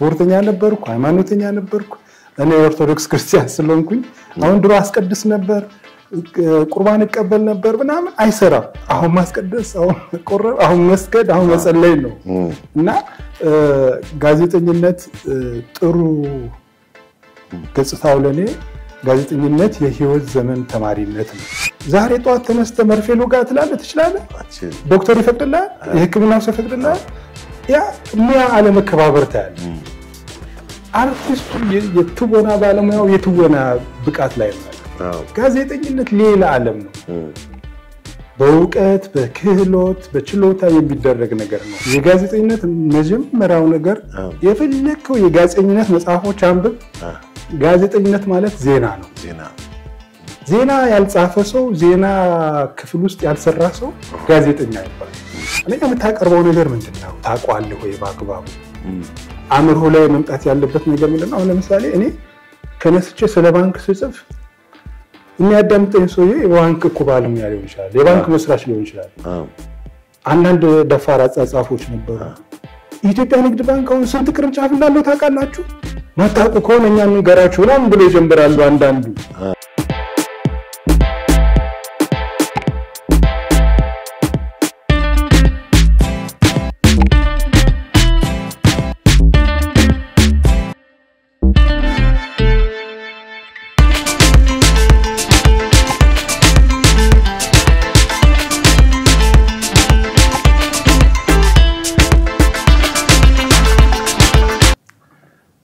ስፖርተኛ ነበርኩ ሃይማኖተኛ ነበርኩ እኔ ኦርቶዶክስ ክርስቲያን ስለሆንኩኝ አሁን ድሮ አስቀድስ ነበር ቁርባን ይቀበል ነበር ምናምን አይሰራም አሁን ማስቀደስ አሁን መስገድ አሁን መጸለይ ነው እና ጋዜጠኝነት ጥሩ ገጽታው ለኔ ጋዜጠኝነት የህይወት ዘመን ተማሪነት ነው ዛሬ ጧት ተነስተ መርፌ ሎጋት ትችላለህ ዶክተር ይፈቅድልሃል የህክምና ሰው ይፈቅድልሃል ያ ሙያ አለመከባበር ታያለ አርቲስቱ የትወና ባለሙያው የትወና ብቃት ላይ ነው ጋዜጠኝነት ሌላ ዓለም ነው በእውቀት በክህሎት በችሎታ የሚደረግ ነገር ነው የጋዜጠኝነት መጀመሪያው ነገር የፈለከው የጋዜጠኝነት መጽሐፎች አንብብ ጋዜጠኝነት ማለት ዜና ነው ዜና ያልጻፈ ሰው ዜና ክፍል ውስጥ ያልሰራ ሰው ጋዜጠኛ ይባላል እኔ የምታቀርበው ነገር ምንድነው ታቋለህ ወይ ባግባቡ አምርሆ ላይ መምጣት ያለበት ነገር ምንድነው አሁን ለምሳሌ እኔ ከነስቼ ስለ ባንክ ስጽፍ የሚያዳምጠኝ ሰው የባንክ እኮ ባለሙያ ሊሆን ይችላል የባንክ መስራች ሊሆን ይችላል አንዳንድ ደፋር አጻጻፎች ነበሩ ኢትዮጵያ ንግድ ባንክ አሁን ስንት ቅርንጫፍ እንዳለው ታውቃላችሁ ማታውቁ ከሆነ እኛ እንገራችሁ ምናምን ብሎ ይጀምራሉ አንዳንዱ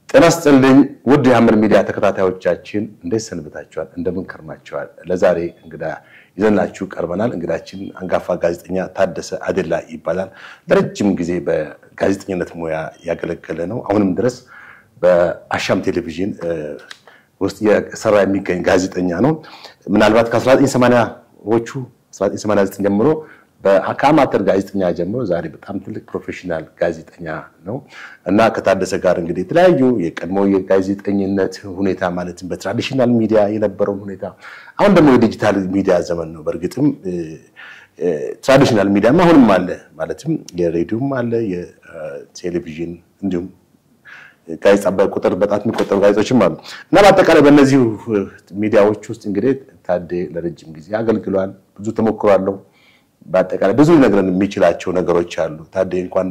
ተናስተልኝ ውድ የሐመር ሚዲያ ተከታታዮቻችን እንዴት ሰንብታችኋል እንደምን ከርማችኋል ለዛሬ እንግዳ ይዘናችሁ ቀርበናል እንግዳችን አንጋፋ ጋዜጠኛ ታደሰ አደላ ይባላል ለረጅም ጊዜ በጋዜጠኝነት ሙያ ያገለገለ ነው አሁንም ድረስ በአሻም ቴሌቪዥን ውስጥ የሰራ የሚገኝ ጋዜጠኛ ነው ምናልባት ከ1980ዎቹ 1989 ጀምሮ በአካማተር ጋዜጠኛ ጀምሮ ዛሬ በጣም ትልቅ ፕሮፌሽናል ጋዜጠኛ ነው እና ከታደሰ ጋር እንግዲህ የተለያዩ የቀድሞ የጋዜጠኝነት ሁኔታ ማለትም በትራዲሽናል ሚዲያ የነበረው ሁኔታ አሁን ደግሞ የዲጂታል ሚዲያ ዘመን ነው በርግጥም ትራዲሽናል ሚዲያ አሁንም አለ ማለትም የሬዲዮም አለ የቴሌቪዥን እንዲሁም ጋዜጣ በቁጥር በጣም የሚቆጠሩ ጋዜጦችም አሉ እና በአጠቃላይ በእነዚህ ሚዲያዎች ውስጥ እንግዲህ ታዴ ለረጅም ጊዜ አገልግሏል ብዙ ተሞክሯል በአጠቃላይ ብዙ ነገርን የሚችላቸው ነገሮች አሉ ታዴ እንኳን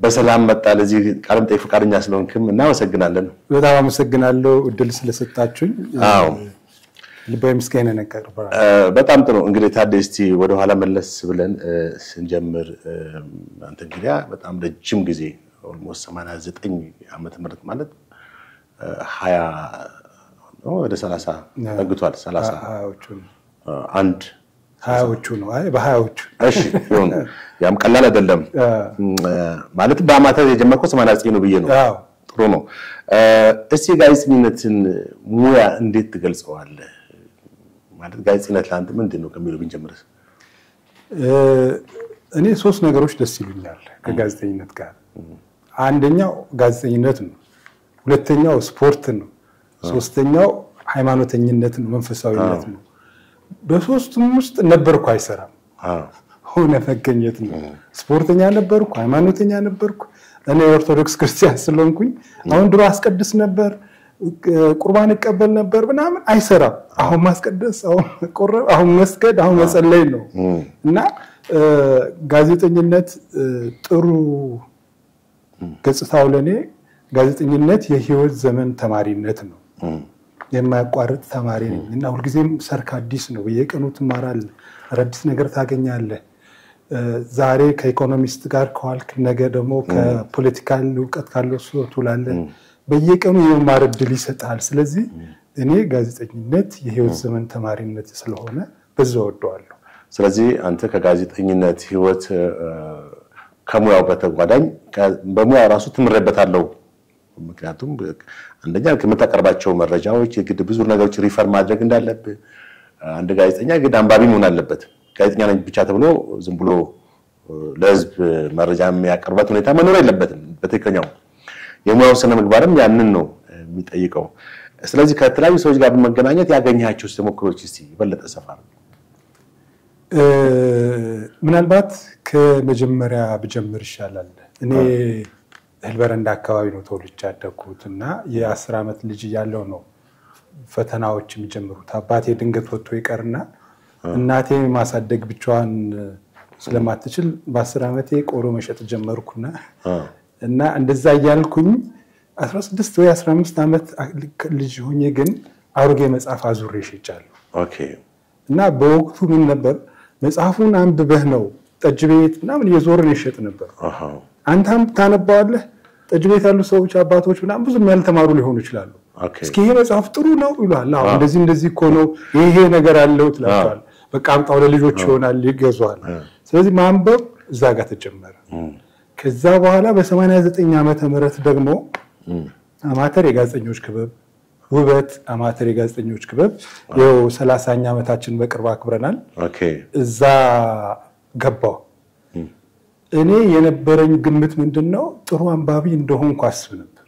በሰላም መጣ ለዚህ ቃለም ጠይቅ ፍቃደኛ ስለሆንክም እናመሰግናለን በጣም አመሰግናለሁ እድል ስለሰጣችሁኝ ልባይ ምስጋና ነቀርባለሁ በጣም ጥሩ እንግዲህ ታዴ እስቲ ወደ ኋላ መለስ ብለን ስንጀምር አንተ እንግዲህ በጣም ረጅም ጊዜ ኦልሞስት 89 ዓመተ ምህረት ማለት 20 ወደ 30 ተግቷል 30 አንድ 20ዎቹ ነው አይ በ20ዎቹ እሺ ይሁን ያም ቀላል አይደለም ማለት በአማተር የጀመርከው 89 ነው ብዬ ነው ጥሩ ነው እስቲ ጋዜጠኝነትን ሙያ እንዴት ትገልጸዋለህ ማለት ጋዜጠኝነት ለአንተ ምንድነው ከሚለው ብንጀምርስ እኔ ሶስት ነገሮች ደስ ይሉኛል ከጋዜጠኝነት ጋር አንደኛው ጋዜጠኝነት ነው ሁለተኛው ስፖርት ነው ሶስተኛው ሃይማኖተኝነት ነው መንፈሳዊነት ነው በሶስቱም ውስጥ ነበርኩ አይሰራም ሆነ መገኘት ነው ስፖርተኛ ነበርኩ ሃይማኖተኛ ነበርኩ እኔ ኦርቶዶክስ ክርስቲያን ስለሆንኩኝ አሁን ድሮ አስቀድስ ነበር ቁርባን ይቀበል ነበር ምናምን አይሰራም አሁን ማስቀደስ አሁን መስገድ አሁን መጸለይ ነው እና ጋዜጠኝነት ጥሩ ገጽታው ለኔ ጋዜጠኝነት የህይወት ዘመን ተማሪነት ነው የማያቋርጥ ተማሪ ነኝ እና ሁልጊዜም ሰርክ አዲስ ነው በየቀኑ ትማራለህ አዲስ ነገር ታገኛለህ ዛሬ ከኢኮኖሚስት ጋር ከዋልክ ነገ ደግሞ ከፖለቲካል ዕውቀት ካለው ሰው ትውላለህ በየቀኑ የመማር ዕድል ይሰጣል ስለዚህ እኔ ጋዜጠኝነት የህይወት ዘመን ተማሪነት ስለሆነ በዛው ወደዋለሁ ስለዚህ አንተ ከጋዜጠኝነት ህይወት ከሙያው በተጓዳኝ በሙያው ራሱ ትምረበታለሁ ምክንያቱም አንደኛ ከመታቀርባቸው መረጃዎች የግድ ብዙ ነገሮች ሪፈር ማድረግ እንዳለበት አንድ ጋዜጠኛ ግድ አንባቢ መሆን አለበት ጋዜጠኛ ነኝ ብቻ ተብሎ ዝም ብሎ ለህዝብ መረጃ የሚያቀርባት ሁኔታ መኖር የለበትም በትክክለኛው የሙያው ስነ ምግባርም ያንን ነው የሚጠይቀው ስለዚህ ከተለያዩ ሰዎች ጋር በመገናኘት ያገኛቸው ተሞክሮች እስቲ ይበለጠ ሰፋር ምናልባት ከመጀመሪያ በጀምር ይሻላል እኔ ህልበረንዳ አካባቢ ነው ተወልጄ ያደግኩት እና የ10 ዓመት ልጅ ያለው ነው ፈተናዎች የሚጀምሩት። አባቴ ድንገት ወጥቶ ይቀርና እናቴ ማሳደግ ብቻዋን ስለማትችል በ10 ዓመቴ ቆሎ መሸጥ ጀመርኩና እና እንደዛ እያልኩኝ 16 ወይ 15 ዓመት ልጅ ሆኜ ግን አሮጌ መጽሐፍ አዙሬ ሸጫለሁ። ኦኬ። እና በወቅቱ ምን ነበር መጽሐፉን አንብበህ ነው ጠጅ ቤት ምናምን የዞርን ይሸጥ ነበር። አንተም ታነባዋለህ። ጠጅ ቤት ያሉ ሰዎች አባቶች ምናምን ብዙም ያልተማሩ ሊሆኑ ይችላሉ። እስኪ ይሄ መጽሐፍ ጥሩ ነው ይላል። አዎ እንደዚህ እኮ ነው ይሄ ነገር አለው ትላቸዋል። በቃ አምጣው ለልጆች ይሆናል ይገዟል። ስለዚህ ማንበብ እዛ ጋር ተጀመረ። ከዛ በኋላ በ89 ዓመተ ምህረት ደግሞ አማተር የጋዜጠኞች ክበብ ውበት አማተር የጋዜጠኞች ክበብ ያው 30ኛ ዓመታችን በቅርብ አክብረናል። ኦኬ። እዛ ገባው። እኔ የነበረኝ ግምት ምንድነው ጥሩ አንባቢ እንደሆንኩ አስብ ነበር።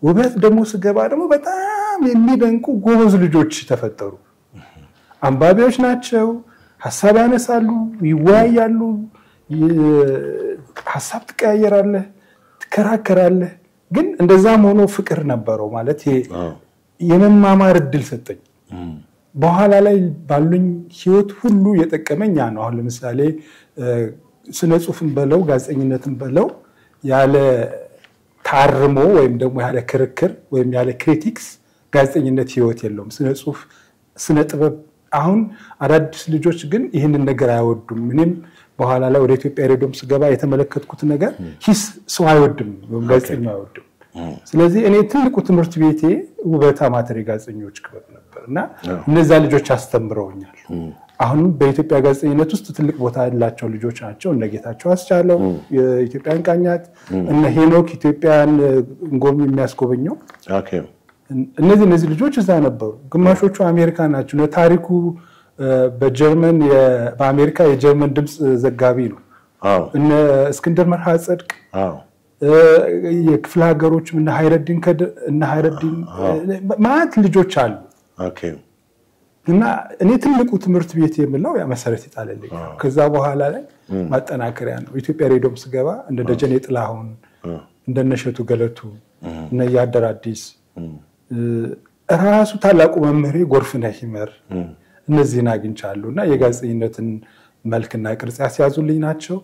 ውበት ደግሞ ስገባ ደግሞ በጣም የሚደንቁ ጎበዝ ልጆች ተፈጠሩ። አንባቢዎች ናቸው፣ ሐሳብ ያነሳሉ፣ ይወያያሉ፣ ሐሳብ ትቀያየራለህ፣ ትከራከራለህ። ግን እንደዛም ሆኖ ፍቅር ነበረው ማለት የመማማር እድል ሰጠኝ። በኋላ ላይ ባሉኝ ህይወት ሁሉ የጠቀመኝ ነው። አሁን ለምሳሌ ስነ ጽሁፍን በለው ጋዜጠኝነትን በለው ያለ ታርሞ ወይም ደግሞ ያለ ክርክር ወይም ያለ ክሪቲክስ ጋዜጠኝነት ህይወት የለውም። ስነ ጽሁፍ ስነ ጥበብ አሁን አዳዲስ ልጆች ግን ይህንን ነገር አይወዱም። ምንም በኋላ ላይ ወደ ኢትዮጵያ ሬዲዮም ስገባ የተመለከትኩት ነገር ሂስ ሰው አይወድም ወይም ጋዜጠኛ አይወድም። ስለዚህ እኔ ትልቁ ትምህርት ቤቴ ውበት አማተር የጋዜጠኞች ክበብ ነበርና እነዛ ልጆች አስተምረውኛል። አሁን በኢትዮጵያ ጋዜጠኝነት ውስጥ ትልቅ ቦታ ያላቸው ልጆች ናቸው። እነ ጌታቸው አስቻለው የኢትዮጵያን ቃኛት እነ ሄኖክ ኢትዮጵያን እንጎም የሚያስጎበኘው እነዚህ ልጆች እዛ ነበሩ። ግማሾቹ አሜሪካ ናቸው። ታሪኩ በጀርመን በአሜሪካ የጀርመን ድምጽ ዘጋቢ ነው። እነ እስክንድር መርሃ ጽድቅ የክፍለ ሀገሮች እነ ሃይረዲን ማለት ልጆች አሉ። እና እኔ ትልቁ ትምህርት ቤት የምለው ያ መሰረት ይጣለልኝ። ከዛ በኋላ ላይ ማጠናከሪያ ነው። ኢትዮጵያ ሬዲዮም ስገባ እንደ ደጀኔ ጥላሁን እንደነሸቱ ገለቱ እነ ያደር አዲስ ራሱ ታላቁ መምህሬ ጎርፍነህ ይመር እነዚህን አግኝቻለሁና የጋዜጠኝነትን መልክና ቅርጽ ያስያዙልኝ ናቸው።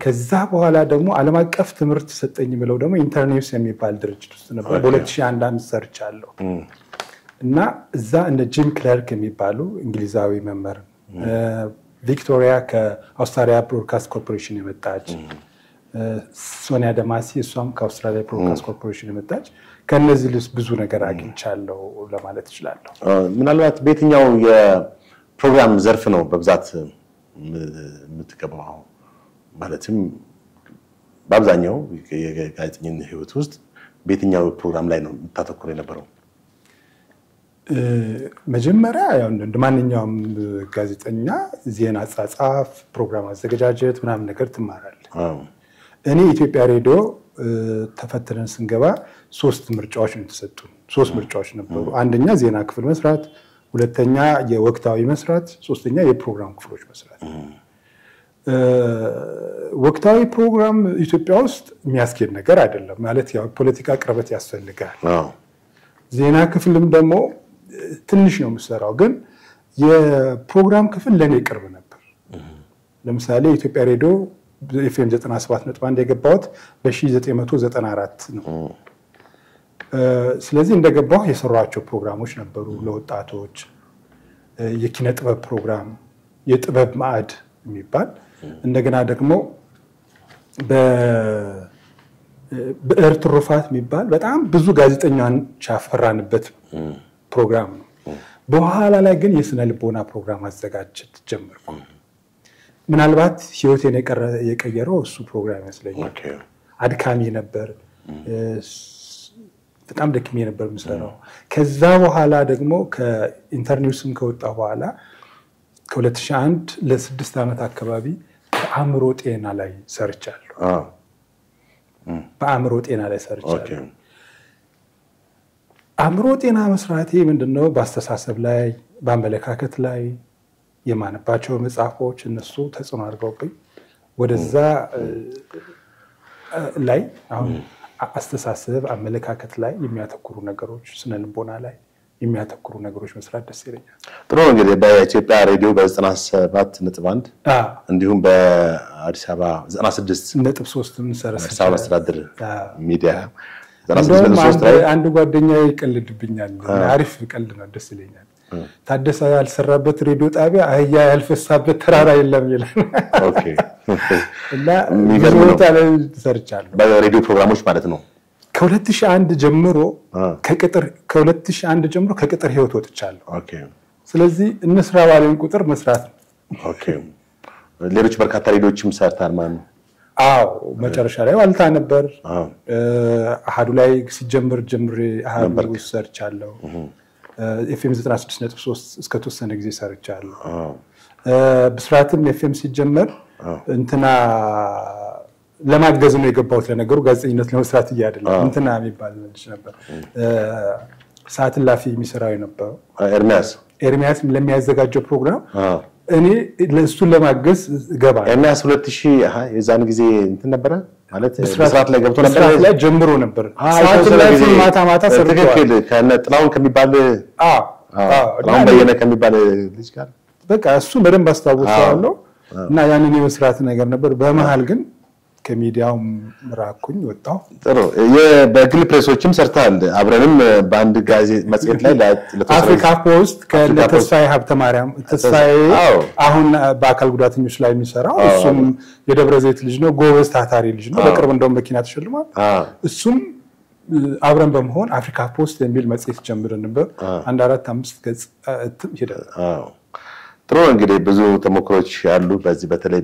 ከዛ በኋላ ደግሞ ዓለም አቀፍ ትምህርት ሰጠኝ ብለው ደግሞ ኢንተርኔውስ የሚባል ድርጅት ውስጥ ነበር በ2001 ዓመት ሰርቻለሁ። እና እዛ እነ ጂም ክለርክ የሚባሉ እንግሊዛዊ መምህር ቪክቶሪያ ከአውስትራሊያ ብሮድካስት ኮርፖሬሽን የመጣች ሶኒያ ደማሲ እሷም ከአውስትራሊያ ብሮድካስት ኮርፖሬሽን የመጣች ከነዚህ ልስ ብዙ ነገር አግኝቻለሁ ለማለት እችላለሁ። ምናልባት በየትኛው የፕሮግራም ዘርፍ ነው በብዛት የምትገባው? ማለትም በአብዛኛው የጋዜጠኝነት ህይወት ውስጥ በየትኛው ፕሮግራም ላይ ነው የምታተኩረው የነበረው? መጀመሪያ ያው እንደማንኛውም ጋዜጠኛ ዜና አጻጻፍ፣ ፕሮግራም አዘገጃጀት ምናምን ነገር ትማራለህ። እኔ ኢትዮጵያ ሬዲዮ ተፈትነን ስንገባ 3 ምርጫዎች ነው የተሰጡን። 3 ምርጫዎች ነበሩ። አንደኛ ዜና ክፍል መስራት፣ ሁለተኛ የወቅታዊ መስራት፣ ሶስተኛ የፕሮግራም ክፍሎች መስራት። ወቅታዊ ፕሮግራም ኢትዮጵያ ውስጥ የሚያስኬድ ነገር አይደለም ማለት ያው ፖለቲካ ቅርበት ያስፈልጋል። ዜና ክፍልም ደግሞ ትንሽ ነው የምሰራው፣ ግን የፕሮግራም ክፍል ለኔ ቅርብ ነበር። ለምሳሌ ኢትዮጵያ ሬዲዮ ኤፍኤም 97.1 የገባሁት በ1994 ነው። ስለዚህ እንደገባሁ የሰራቸው ፕሮግራሞች ነበሩ ለወጣቶች፣ የኪነ ጥበብ ፕሮግራም፣ የጥበብ ማዕድ የሚባል እንደገና ደግሞ በብዕር ትሩፋት የሚባል በጣም ብዙ ጋዜጠኞች ያፈራንበት ፕሮግራም ነው። በኋላ ላይ ግን የስነ ልቦና ፕሮግራም አዘጋጀት ጀመርኩ። ምናልባት ህይወቴን የቀየረው እሱ ፕሮግራም ይመስለኛል። አድካሚ ነበር፣ በጣም ደክሜ ነበር የምሰራው። ከዛ በኋላ ደግሞ ከኢንተርኔውስም ከወጣ በኋላ ከ2001 ለ6 ዓመት አካባቢ በአእምሮ ጤና ላይ ሰርቻለሁ። በአእምሮ ጤና ላይ ሰርቻለሁ። አእምሮ ጤና መስራቴ ምንድነው በአስተሳሰብ ላይ በአመለካከት ላይ የማነባቸው መጽሐፎች እነሱ ተጽዕኖ አድርገውብኝ ወደዛ ላይ አሁን አስተሳሰብ አመለካከት ላይ የሚያተኩሩ ነገሮች ስነ ልቦና ላይ የሚያተኩሩ ነገሮች መስራት ደስ ይለኛል። ጥሩ እንግዲህ በኢትዮጵያ ሬዲዮ በ97.1 እንዲሁም በአዲስ አበባ 96.3 እንሰራለን አስተዳደር ሚዲያ 96.3 ላይ አንድ ጓደኛዬ ይቀልድብኛል። አሪፍ ቀልድ ነው፣ ደስ ይለኛል። ታደሰ ያልሰራበት ሬዲዮ ጣቢያ አህያ ያልፈሳበት ተራራ የለም ይላል። ኦኬ እና ዞታ ላይ ሰርቻለሁ በሬዲዮ ፕሮግራሞች ማለት ነው። ከ2001 ጀምሮ ከቅጥር ህይወት ወጥቻለሁ። ኦኬ ስለዚህ እንስራ ባለን ቁጥር መስራት ነው። ኦኬ ሌሎች በርካታ ሬዲዮችም ሰርታል ማለት ነው። አዎ መጨረሻ ላይ ዋልታ ነበር። አሃዱ ላይ ሲጀምር ጀምሬ አሃዱ ሰርቻለሁ። ኤፍኤም 96.3 እስከ ተወሰነ ጊዜ ሰርቻለሁ። ብስራትም ኤፍኤም ሲጀመር እንትና ለማገዝ ነው የገባሁት። ለነገሩ ጋዜጠኝነት ለመስራት እያደለ እንትና የሚባል ልጅ ነበር ሰዓት ላፊ የሚሰራው ነበር ኤርሚያስ ለሚያዘጋጀው ፕሮግራም እኔ ለእሱን ለማገዝ ገባ። ኤርሚያስ 2000 የዛን ጊዜ እንትን ነበረ ማለት ብስራት ላይ ገብቶ ነበር። ብስራት ላይ ጀምሮ ነበር። ሰዓት ላፊ ማታ ሰርቷል። ትክክል ከነጥላውን ከሚባል ጥላውን በየነ ከሚባል ልጅ ጋር በቃ እሱ በደንብ አስተዋውቀዋለሁ እና ያንን የመስራት ነገር ነበር። በመሃል ግን ከሚዲያው ራኩኝ ወጣሁ። ጥሩ በግል ፕሬሶችም ሰርታል። አብረንም በአንድ ጋዜጣ መጽሔት ላይ አፍሪካ ፖስት ከተስፋዬ ሀብተ ማርያም ተስፋዬ አሁን በአካል ጉዳተኞች ላይ የሚሰራው እሱም የደብረ ዘይት ልጅ ነው። ጎበዝ ታታሪ ልጅ ነው። በቅርብ እንደውም መኪና ተሸልሟል። እሱም አብረን በመሆን አፍሪካ ፖስት የሚል መጽሔት ጀምረን ነበር። 4-5 ገጽ ይሄዳል። ጥሩ እንግዲህ ብዙ ተሞክሮች ያሉ በተለይ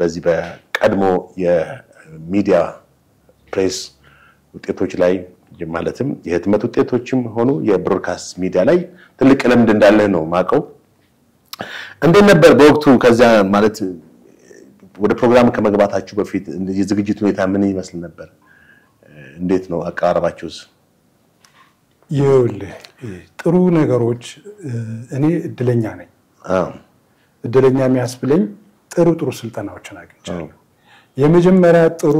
በዚህ በቀድሞ የሚዲያ ፕሬስ ውጤቶች ላይ ማለትም የህትመት ውጤቶችም ሆኑ የብሮድካስት ሚዲያ ላይ ትልቅ ልምድ እንዳለ ነው ማቀው። እንዴት ነበር በወቅቱ ከዛ ማለት ወደ ፕሮግራም ከመግባታችሁ በፊት የዝግጅት ሁኔታ ምን ይመስል ነበር? እንዴት ነው አቀራረባችሁስ? ጥሩ ነገሮች እኔ እድለኛ ነኝ። እድለኛ የሚያስብለኝ ጥሩ ስልጠናዎችን አግኝቻለሁ። የመጀመሪያ ጥሩ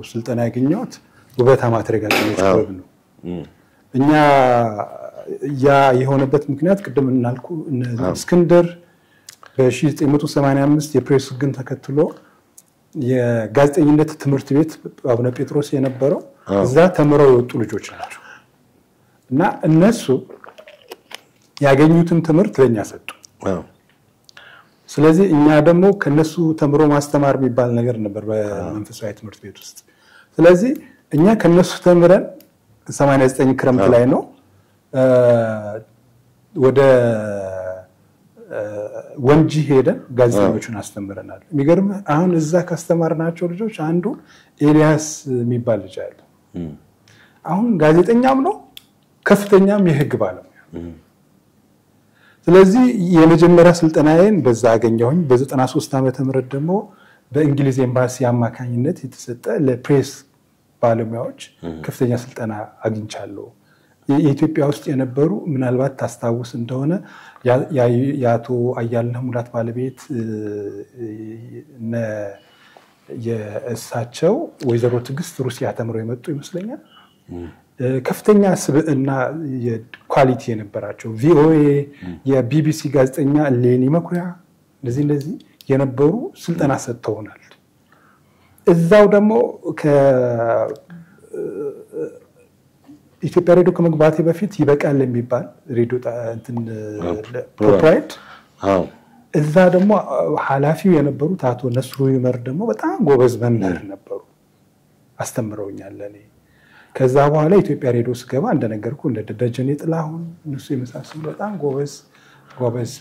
ስልጠና ያገኘሁት ውበት አማተር ጋዜጠኞች ክበብ ነው። እኛ ያ የሆነበት ምክንያት ቅድም እናልኩ እስክንድር በ1985 የፕሬስ ህግን ተከትሎ የጋዜጠኝነት ትምህርት ቤት አቡነ ጴጥሮስ የነበረው እዛ ተምረው የወጡ ልጆች ናቸው እና እነሱ ያገኙትን ትምህርት ለኛ ሰጡ። ስለዚህ እኛ ደግሞ ከነሱ ተምሮ ማስተማር የሚባል ነገር ነበር በመንፈሳዊ ትምህርት ቤት ውስጥ። ስለዚህ እኛ ከነሱ ተምረን 89 ክረምት ላይ ነው ወደ ወንጂ ሄደን ጋዜጠኞችን አስተምረናል። የሚገርም አሁን እዛ ካስተማርናቸው ልጆች አንዱ ኤልያስ የሚባል ልጅ አለ። አሁን ጋዜጠኛም ነው ከፍተኛም የህግ ባለሙያ። ስለዚህ የመጀመሪያ ስልጠናዬን በዛ አገኘሁኝ። በ93 ዓመተ ምህረት ደግሞ በእንግሊዝ ኤምባሲ አማካኝነት የተሰጠ ለፕሬስ ባለሙያዎች ከፍተኛ ስልጠና አግኝቻለሁ። የኢትዮጵያ ውስጥ የነበሩ ምናልባት ታስታውስ እንደሆነ ያቶ አያልነህ ሙላት ባለቤት የእሳቸው ወይዘሮ ትግስት ሩሲያ ተምረው የመጡ ይመስለኛል። ከፍተኛ ስብዕና የኳሊቲ የነበራቸው ቪኦኤ የቢቢሲ ጋዜጠኛ ሌኒ መኩሪያ እንደዚህ የነበሩ ስልጠና ሰጥተውናል። እዛው ደግሞ ኢትዮጵያ ሬዲዮ ከመግባቴ በፊት ይበቃል የሚባል ሬዲዮ እንትን ፕሮፕራይት እዛ ደግሞ ኃላፊው የነበሩት አቶ ነስሩ ይመር ደግሞ በጣም ጎበዝ መምህር ነበሩ፣ አስተምረውኛል ለኔ። ከዛ በኋላ ኢትዮጵያ ሬዲዮ ስገባ እንደነገርኩ እንደ ደጀኔ ጥላሁን እነሱ የመሳሰሉ በጣም ጎበዝ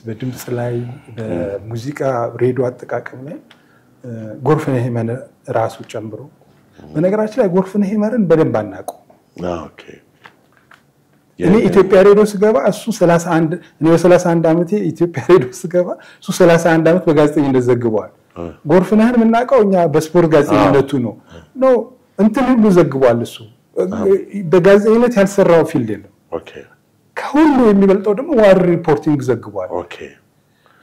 በድምጽ ላይ በሙዚቃ ሬዲዮ አጠቃቀም ላይ ጎርፍነህ ሄመን ራሱ ጨምሮ። በነገራችን ላይ ጎርፍነህ ሄመርን በደንብ አናውቀው። ኦኬ እኔ ኢትዮጵያ ሬዲዮ ስገባ እሱ 31 እኔ በ31 ዓመቴ ኢትዮጵያ ሬዲዮ ስገባ እሱ 31 ዓመት በጋዜጠኝነት ዘግቧል። ጎርፍነህን የምናውቀው እኛ በስፖርት ጋዜጠኝነቱ ነው እንትን ሁሉ ዘግቧል እሱ። በጋዜጠኝነት ያልሰራው ፊልድ የለም። ኦኬ ከሁሉ የሚበልጠው ደግሞ ዋር ሪፖርቲንግ ዘግቧል። ኦኬ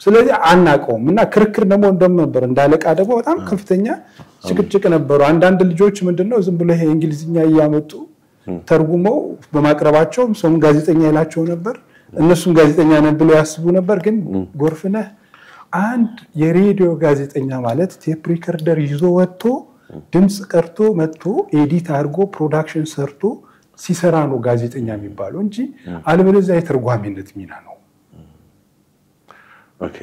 ስለዚህ አናቀውም እና ክርክር ደግሞ እንደነበር እንዳለቃ ደግሞ በጣም ከፍተኛ ጭቅጭቅ ነበሩ አንዳንድ ልጆች ምንድነው ዝም ብሎ ይሄ እንግሊዝኛ ያመጡ ተርጉመው በማቅረባቸው ሰው ጋዜጠኛ ይላቸው ነበር እነሱም ጋዜጠኛ ነን ብለው ያስቡ ነበር ግን ጎርፍነህ አንድ የሬዲዮ ጋዜጠኛ ማለት ቴፕ ሪከርደር ይዞ ወጥቶ ድምጽ ቀርቶ መጥቶ ኤዲት አድርጎ ፕሮዳክሽን ሰርቶ ሲሰራ ነው ጋዜጠኛ የሚባለው እንጂ አለበለዚያ የተርጓሚነት ሚና ነው ኦኬ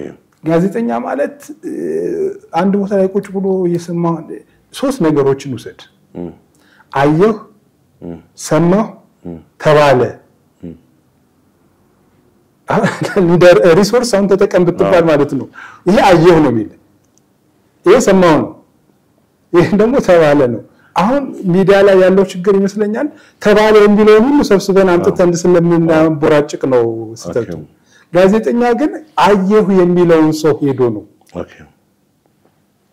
ጋዜጠኛ ማለት አንድ ቦታ ላይ ቁጭ ብሎ የሰማ ሶስት ነገሮችን ውሰድ አየሁ ሰማሁ ተባለ ሊደር ሪሶርስ አሁን ተጠቀም ብትባል ማለት ነው ይሄ አየሁ ነው የሚል ይሄ ሰማሁ ነው ይሄ ደግሞ ተባለ ነው አሁን ሚዲያ ላይ ያለው ችግር ይመስለኛል ተባለ የሚለው ሁሉ ሰብስበን አምጥተን ስለምናቦራጭቅ ነው ስተቱ ጋዜጠኛ ግን አየሁ የሚለውን ሰው ሄዶ ነው ኦኬ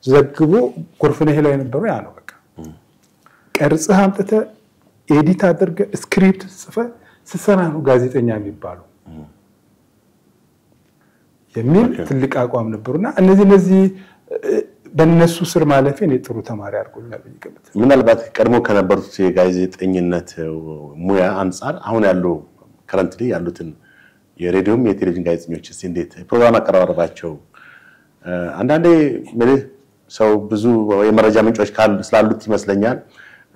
ዘግቦ ጎርፍነህ ላይ ነበርው ያ ነው በቃ ቀርጽህ አምጥተ ኤዲት አድርገ ስክሪፕት ጽፈ ስሰራ ነው ጋዜጠኛ የሚባለው የሚል ትልቅ አቋም ነበርና እነዚህ በእነሱ ስር ማለፌን የጥሩ ተማሪ አድርጎኛል በይገበት ምናልባት ቀድሞ ከነበሩት የጋዜጠኝነት ሙያ አንፃር አሁን ያለው ከረንትሊ ያሉትን የሬዲዮም የቴሌቪዥን ጋዜጠኞች እንዴት ፕሮግራም አቀራረባቸው አንዳንዴ ማለት ሰው ብዙ የመረጃ ምንጮች ስላሉት ይመስለኛል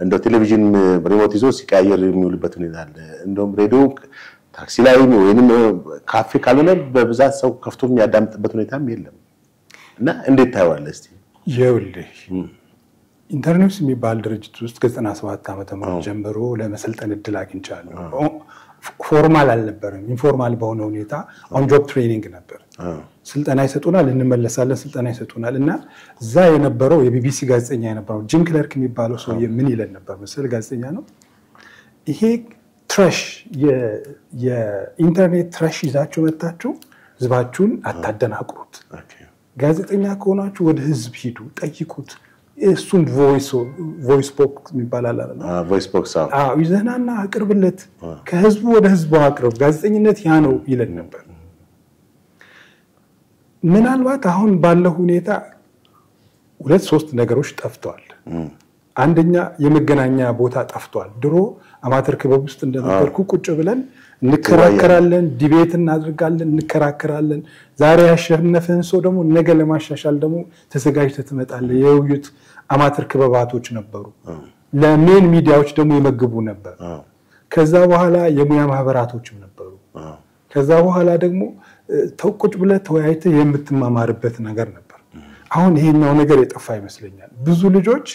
እንደው ቴሌቪዥን ሪሞት ይዞ ሲቀያየር የሚውልበት ሁኔታ አለ እንደውም ሬዲዮ ታክሲ ላይ ወይንም ካፌ ካልሆነ በብዛት ሰው ከፍቶ የሚያዳምጥበት ሁኔታም የለም እና እንዴት ታያዋለህ እስቲ ይኸውልህ ኢንተርኔት የሚባል ድርጅት ውስጥ ከ97 ዓመተ ምህረት ጀምሮ ለመሰልጠን እድል አግኝቻለሁ ፎርማል አልነበረም ኢንፎርማል በሆነ ሁኔታ ኦን ጆብ ትሬኒንግ ነበር ስልጠና ይሰጡናል እንመለሳለን ስልጠና ይሰጡናል እና እዛ የነበረው የቢቢሲ ጋዜጠኛ የነበረው ጂም ክለርክ የሚባለው ሰው ምን ይለን ነበር መሰል ጋዜጠኛ ነው ይሄ ትራሽ የኢንተርኔት ትራሽ ይዛችሁ መጣችሁ ህዝባችሁን አታደናቅሩት ጋዜጠኛ ከሆናችሁ ወደ ህዝብ ሂዱ ጠይቁት እሱን ቮይስ ቦክስ የሚባላል አይደል ቮይስ ቦክስ ይዘናና አቅርብለት ከህዝቡ ወደ ህዝቡ አቅርብ ጋዜጠኝነት ያ ነው ይለን ነበር ምናልባት አሁን ባለው ሁኔታ ሁለት ሶስት ነገሮች ጠፍተዋል አንደኛ የመገናኛ ቦታ ጠፍቷል ድሮ አማተር ክበብ ውስጥ እንደነበርኩ ቁጭ ብለን እንከራከራለን ዲቤት እናድርጋለን እንከራከራለን ዛሬ ያሸነፈን ሰው ደግሞ ነገ ለማሻሻል ደግሞ ተዘጋጅተህ ትመጣለህ የውይይት አማተር ክበባቶች ነበሩ ለሜን ሚዲያዎች ደግሞ ይመግቡ ነበር ከዛ በኋላ የሙያ ማህበራቶችም ነበሩ ከዛ በኋላ ደግሞ ተውቁጭ ብለህ ተወያይተህ የምትማማርበት ነገር ነበር አሁን ይሄኛው ነገር የጠፋ ይመስለኛል ብዙ ልጆች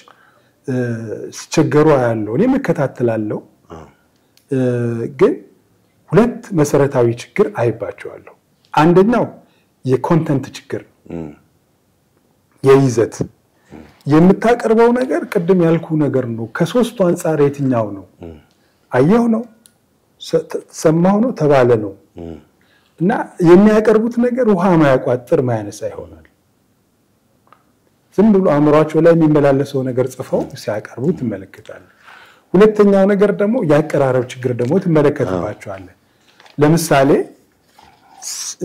ሲቸገሩ ያለው እኔ መከታተላለሁ ግን ሁለት መሰረታዊ ችግር አይባቸዋለሁ አንደኛው የኮንተንት ችግር የይዘት የምታቀርበው ነገር ቅድም ያልኩ ነገር ነው ከሶስቱ አንፃር የትኛው ነው አየው ነው ሰማው ነው ተባለ ነው እና የሚያቀርቡት ነገር ውሃ ማያቋጥር ማያነሳ ይሆናል ዝም ብሎ አምሯቸው ላይ የሚመላለሰው ነገር ጽፈው ሲያቀርቡ ትመለከታለህ ሁለተኛው ነገር ደግሞ ያቀራረብ ችግር ደግሞ ትመለከታባቸዋለህ ለምሳሌ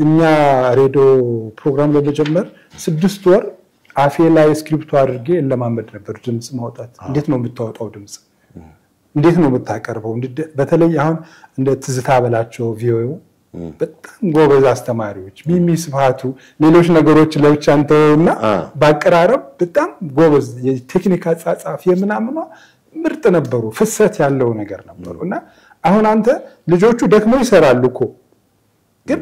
እኛ ሬዲዮ ፕሮግራም ለመጀመር 6 ወር አፌ ላይ ስክሪፕት አድርጌ ለማመድ ነበር ድምጽ ማውጣት እንዴት ነው የምታወጣው ድምጽ እንዴት ነው የምታቀርበው በተለይ አሁን እንደ ትዝታ በላቸው ቪኦኤው በጣም ጎበዝ አስተማሪዎች ሚሚ ስፋቱ ሌሎች ነገሮች ለብቻንተውና ባቀራረብ በጣም ጎበዝ የቴክኒክ አጻጻፍ የምናምነው ምርጥ ነበሩ ፍሰት ያለው ነገር ነበሩና አሁን አንተ ልጆቹ ደክሞ ይሰራሉ እኮ ግን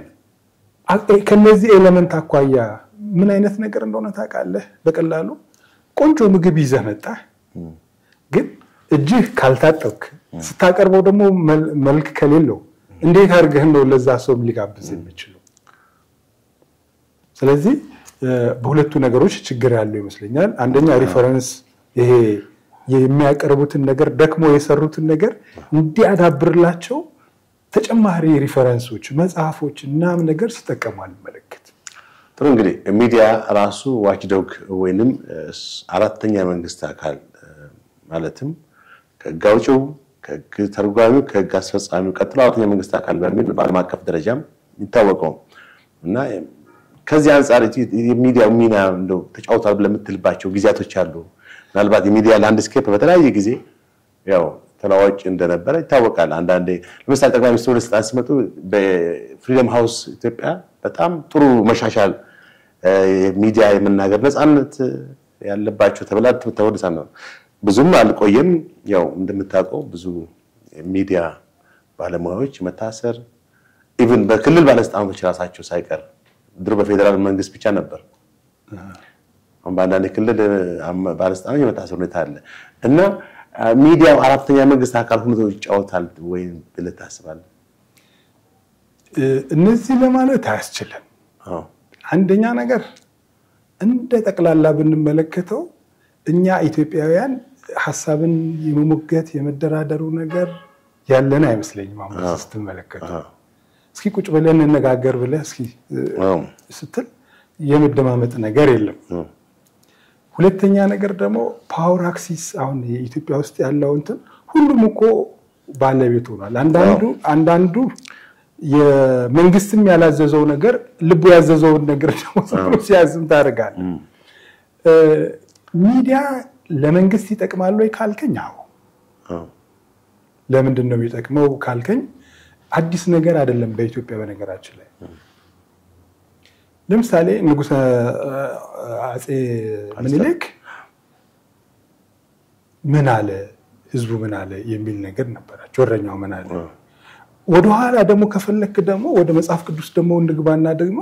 ከነዚህ ኤሌመንት አቋያ ምን አይነት ነገር እንደሆነ ታውቃለህ በቀላሉ ቆንጆ ምግብ ይዘህ መጣ ግን እጅህ ካልታጠብክ ስታቀርበው ደግሞ መልክ ከሌለው እንዴት አድርገህ ነው ለዛ ሰው ሊጋብዝ የሚችለው ስለዚህ በሁለቱ ነገሮች ችግር ያለው ይመስለኛል አንደኛ ሪፈረንስ ይሄ የሚያቀርቡትን ነገር ደክሞ የሰሩትን ነገር እንዲያዳብርላቸው ተጨማሪ ሪፈረንሶች መጽሐፎች እናም ነገር ሲጠቀማል መልእክት ጥሩ እንግዲህ ሚዲያ ራሱ ዋችዶግ ወይንም አራተኛ መንግስት አካል ማለትም ከጋውጪው ከተርጓሚው ከጋስፈጻሚው ቀጥሎ አራተኛ መንግስት አካል በሚል በዓለም አቀፍ ደረጃም ይታወቀው እና ከዚህ አንፃር የሚዲያው ሚና እንደው ተጫውቷል ብለህ የምትልባቸው ጊዜያቶች አሉ? ምናልባት የሚዲያ ላንድስኬፕ በተለያየ ጊዜ ያው ተለዋዋጭ እንደነበረ ይታወቃል። አንዳንዴ ለምሳሌ ጠቅላይ ሚኒስትሩ ወደ ስልጣን ሲመጡ በፍሪደም ሃውስ ኢትዮጵያ በጣም ጥሩ መሻሻል ሚዲያ የመናገር ነፃነት ያለባቸው ተወደሰ ነው። ብዙም አልቆየም። ያው እንደምታውቀው ብዙ ሚዲያ ባለሙያዎች መታሰር ኢቭን በክልል ባለስልጣኖች ራሳቸው ሳይቀር ድሮ በፌደራል መንግስት ብቻ ነበር። አሁን በአንዳንድ ክልል ባለስልጣኖች የመታሰር ሁኔታ አለ እና ሚዲያው አራተኛ መንግስት አካል ሆኖ ይጫወታል ወይ ብለህ ታስባለህ? እነዚህ ለማለት አያስችልም። አንደኛ ነገር እንደ ጠቅላላ ብንመለከተው እኛ ኢትዮጵያውያን ሐሳብን የመሞገት የመደራደሩ ነገር ያለን አይመስለኝም። አሁን ስትመለከተው እስኪ ቁጭ ብለን እንነጋገር ብለህ እስኪ ስትል የመደማመጥ ነገር የለም። ሁለተኛ ነገር ደግሞ ፓወር አክሲስ አሁን የኢትዮጵያ ውስጥ ያለው እንትን ሁሉም እኮ ባለቤት ሆኗል። አንዳንዱ የመንግስትም ያላዘዘው ነገር ልቡ ያዘዘውን ነገር ደግሞ ሲያዝም ታደርጋል። ሚዲያ ለመንግስት ይጠቅማል ወይ ካልከኝ አዎ። ለምንድን ነው የሚጠቅመው ካልከኝ አዲስ ነገር አይደለም በኢትዮጵያ። በነገራችን ላይ ለምሳሌ ንጉሥ አጼ ምኒልክ ምን አለ ህዝቡ ምን አለ የሚል ነገር ነበራቸው። ወረኛው ምን አለ ወደ ኋላ ደግሞ ከፈለክ ደግሞ ወደ መጽሐፍ ቅዱስ ደግሞ እንግባና ደግሞ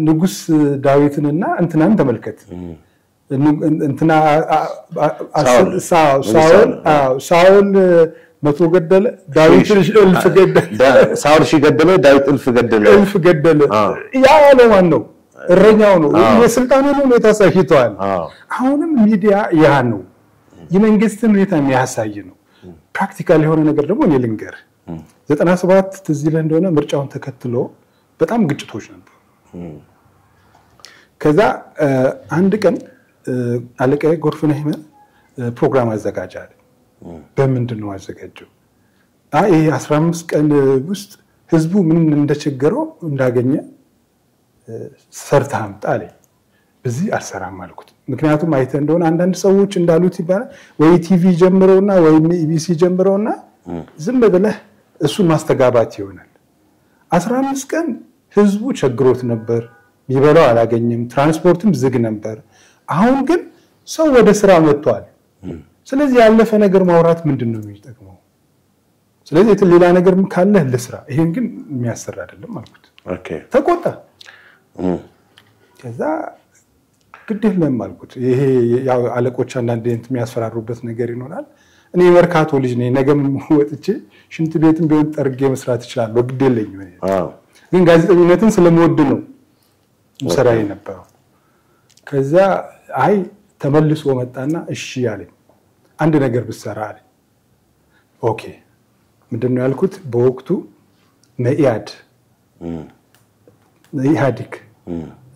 ንጉሥ ዳዊትንና እንትናን ተመልከት። እንትና ሳውል መቶ ገደለ፣ ዳዊት እልፍ ገደለ። ሳውል ገደለ፣ ዳዊት እልፍ ገደለ። ያ ያለው ማን ነው? እረኛው ነው። የስልጣኑን ሁኔታ ሳይቷል። አሁንም ሚዲያ ያ ነው፣ የመንግስትን ሁኔታ የሚያሳይ ነው። ፕራክቲካል የሆነ ነገር ደግሞ እኔ ልንገር 97 ትዝ ይለህ እንደሆነ ምርጫውን ተከትሎ በጣም ግጭቶች ነበሩ። ከዛ አንድ ቀን አለቃዬ ጎርፍነህ ፕሮግራም አዘጋጃለ። በምንድን ነው አዘጋጀው? ይሄ 15 ቀን ውስጥ ህዝቡ ምን እንደቸገረው እንዳገኘ ሰርተህ አምጣ አለኝ። በዚህ አልሰራም አልኩት። ምክንያቱም አይተህ እንደሆነ አንዳንድ ሰዎች እንዳሉት ይባላል ወይ ቲቪ ጀምረውና ወይ ኢቢሲ ጀምረውና ዝም ብለህ እሱን ማስተጋባት ይሆናል። 15 ቀን ህዝቡ ቸግሮት ነበር፣ ይበላው አላገኘም፣ ትራንስፖርትም ዝግ ነበር። አሁን ግን ሰው ወደ ስራ መጥቷል። ስለዚህ ያለፈ ነገር ማውራት ምንድነው የሚጠቅመው? ስለዚህ ሌላ ነገር ካለ ለስራ፣ ይሄን ግን የሚያሰራ አይደለም አልኩት። ኦኬ ተቆጣ። ከዛ ግዴለም አልኩት። ይሄ ያው አለቆች አንዳንዴ የሚያስፈራሩበት ነገር ይኖራል። እኔ መርካቶ ልጅ ነኝ፣ ነገም ወጥቼ ሽንት ቤትም ቢሆን ጠርጌ መስራት እችላለሁ፣ ግዴለኝም። ግን ጋዜጠኝነትን ስለምወድ ነው ሰራዬ ነበር። ከዛ አይ ተመልሶ መጣና እሺ ያለኝ አንድ ነገር ብሰራ አለ። ኦኬ ምንድነው ያልኩት? በወቅቱ ኢህአዴግ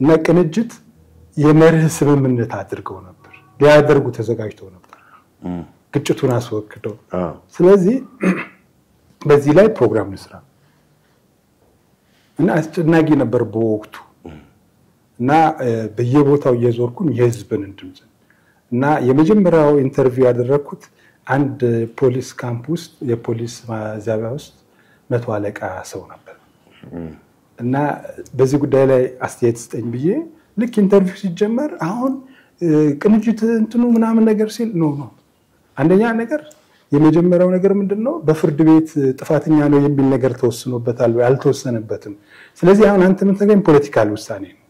እና ቅንጅት የመርህ ስምምነት አድርገው ነበር፣ ሊያደርጉ ተዘጋጅተው ነበር ግጭቱን አስወግደው። ስለዚህ በዚህ ላይ ፕሮግራም እንስራ እና አስጨናቂ ነበር በወቅቱ እና በየቦታው እየዞርኩኝ የህዝብን ድምጽ እና የመጀመሪያው ኢንተርቪው ያደረኩት አንድ ፖሊስ ካምፕ ውስጥ የፖሊስ ማዛቢያ ውስጥ 100 አለቃ ሰው ነበር እና በዚህ ጉዳይ ላይ አስተያየት ስጠኝ ብዬ ልክ ኢንተርቪው ሲጀመር አሁን ቅንጅት እንትኑ ምናምን ነገር ሲል ነው አንደኛ ነገር የመጀመሪያው ነገር ምንድነው በፍርድ ቤት ጥፋተኛ ነው የሚል ነገር ተወስኖበታል ወይ አልተወሰነበትም። ስለዚህ አሁን አንተ ምን ተገኝ ፖለቲካል ውሳኔ ነው።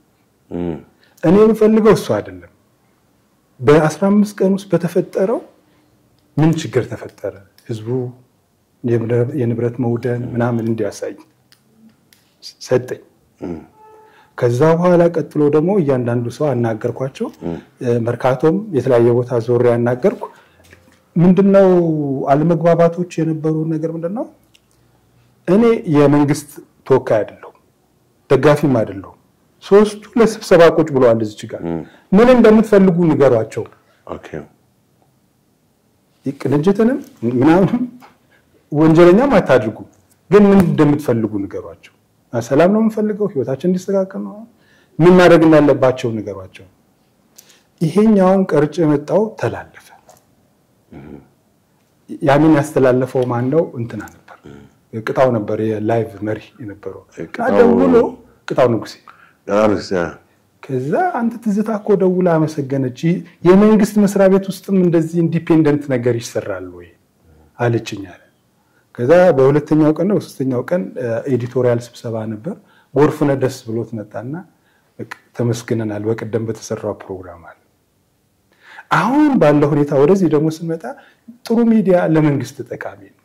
እኔ የምፈልገው እሱ አይደለም። በ15 ቀን ውስጥ በተፈጠረው ምን ችግር ተፈጠረ፣ ህዝቡ የንብረት መውደን ምናምን እንዲያሳይ ሰጠኝ። ከዛ በኋላ ቀጥሎ ደግሞ እያንዳንዱ ሰው አናገርኳቸው። መርካቶም የተለያየ ቦታ ዞር ያናገርኩ። ምንድነው አለመግባባቶች የነበሩ ነገር ምንድነው? እኔ የመንግስት ተወካይ አይደለሁም፣ ደጋፊም አይደለሁም። ሶስቱ ለስብሰባ ቁጭ ብለዋል እዚህ ጋር ምን እንደምትፈልጉ ንገሯቸው። ኦኬ ቅንጅትንም ምናምን ወንጀለኛም አታድርጉ፣ ግን ምን እንደምትፈልጉ ንገሯቸው። ሰላም ነው የምፈልገው፣ ህይወታችን እንዲስተካከል ነው። ምን ማድረግ እንዳለባቸው ንገሯቸው። ይሄኛውን ቀርጬ መጣው ተላለፈ። ያንን ያስተላለፈው ማን ነው? እንትና ነበር ቅጣው ነበር የላይቭ መሪ የነበረው አደውሎ ቅጣው ንጉሴ። ከዛ አንተ ትዝታ እኮ ደውላ አመሰገነች የመንግስት መስሪያ ቤት ውስጥም እንደዚህ ኢንዲፔንደንት ነገር ይሰራል ወይ አለችኝ አለ። ከዛ በሁለተኛው ቀን ነው በሶስተኛው ቀን ኤዲቶሪያል ስብሰባ ነበር። ጎርፍነ ደስ ብሎት መጣና ተመስግነናል በቀደም በተሰራው ፕሮግራም አለ። አሁን ባለው ሁኔታ ወደዚህ ደግሞ ስንመጣ ጥሩ ሚዲያ ለመንግስት ጠቃሚ ነው።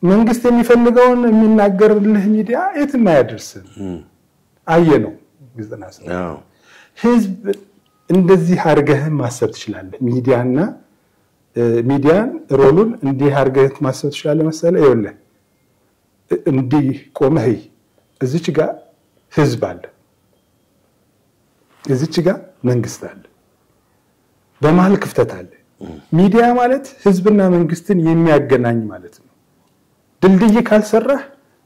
መንግስት የሚፈልገውን የሚናገርልህ ሚዲያ የትም አያደርስም። አየነው ግዝና ሰው ህዝብ እንደዚህ አርገህ ማሰብ ትችላለህ። ሚዲያን ሮሉን እንዲህ አርገህ ማሰብ ትችላለህ መሰለህ። ይኸውልህ እንዲህ ቆመህ እዚች ጋር ህዝብ አለ፣ እዚች ጋር መንግስት አለ፣ በመሃል ክፍተት አለ። ሚዲያ ማለት ህዝብና መንግስትን የሚያገናኝ ማለት ነው። ድልድይ ካልሰራህ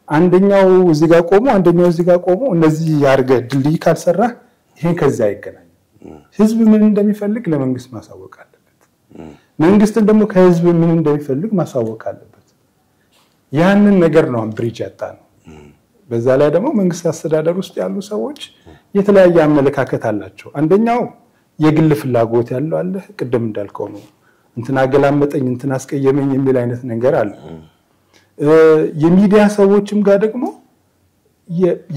አንደኛው እዚህ ጋር ቆሞ አንደኛው እዚህ ጋር ቆሞ እነዚህ ያርገ ድልድይ ካልሰራህ ይሄን ከዛ አይገናኝም። ህዝብ ምን እንደሚፈልግ ለመንግስት ማሳወቅ አለበት። መንግስትን ደግሞ ከህዝብ ምን እንደሚፈልግ ማሳወቅ አለበት። ያንን ነገር ነው ብሪጅ ያጣነው። በዛ ላይ ደግሞ መንግስት አስተዳደር ውስጥ ያሉ ሰዎች የተለያየ አመለካከት አላቸው። አንደኛው የግል ፍላጎት ያለው አለ፣ ቅድም እንዳልከው ነው እንትና ገላመጠኝ እንትና አስቀየመኝ የሚል አይነት ነገር አለ። የሚዲያ ሰዎችም ጋር ደግሞ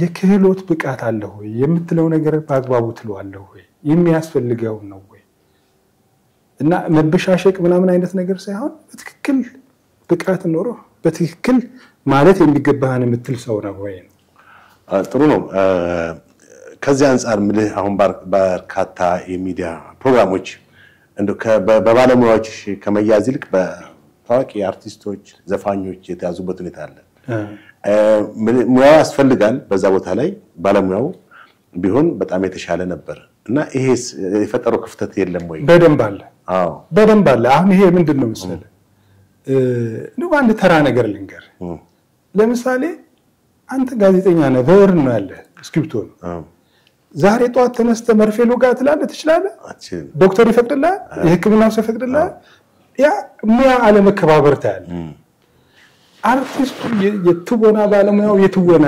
የክህሎት ብቃት አለ ወይ የምትለው ነገር በአግባቡ ትለዋለህ ወይ የሚያስፈልገው ነው ወይ እና መበሻሸቅ ምናምን አይነት ነገር ሳይሆን በትክክል ብቃት ኖሮ በትክክል ማለት የሚገባህን የምትል ሰው ነው ወይ ነው። ጥሩ ነው። ከዚህ አንፃር ምልህ አሁን በርካታ የሚዲያ ፕሮግራሞች እንደው በባለሙያዎች ከመያዝ ይልቅ በታዋቂ አርቲስቶች ዘፋኞች የተያዙበት ሁኔታ አለ። ሙያው ያስፈልጋል። በዛ ቦታ ላይ ባለሙያው ቢሆን በጣም የተሻለ ነበር እና ይሄስ የፈጠረው ክፍተት የለም ወይ? በደንብ አለ። አዎ በደንብ አለ። አሁን ይሄ ምንድነው መሰለህ ነው አንድ ተራ ነገር ልንገር። ለምሳሌ አንተ ጋዜጠኛ ነህ፣ ብዕር ነው ያለ ስክሪፕቶ ነው። ዛሬ ጧት ተነስተ መርፌ ሉጋ ትላለህ ትችላለህ? ዶክተር ይፈቅድልሃል? የህክምናው ሰው ይፈቅድልሃል? ያ ሙያ አለመከባበር ታያለህ። አርቲስቱ የትወና ባለሙያው የትወና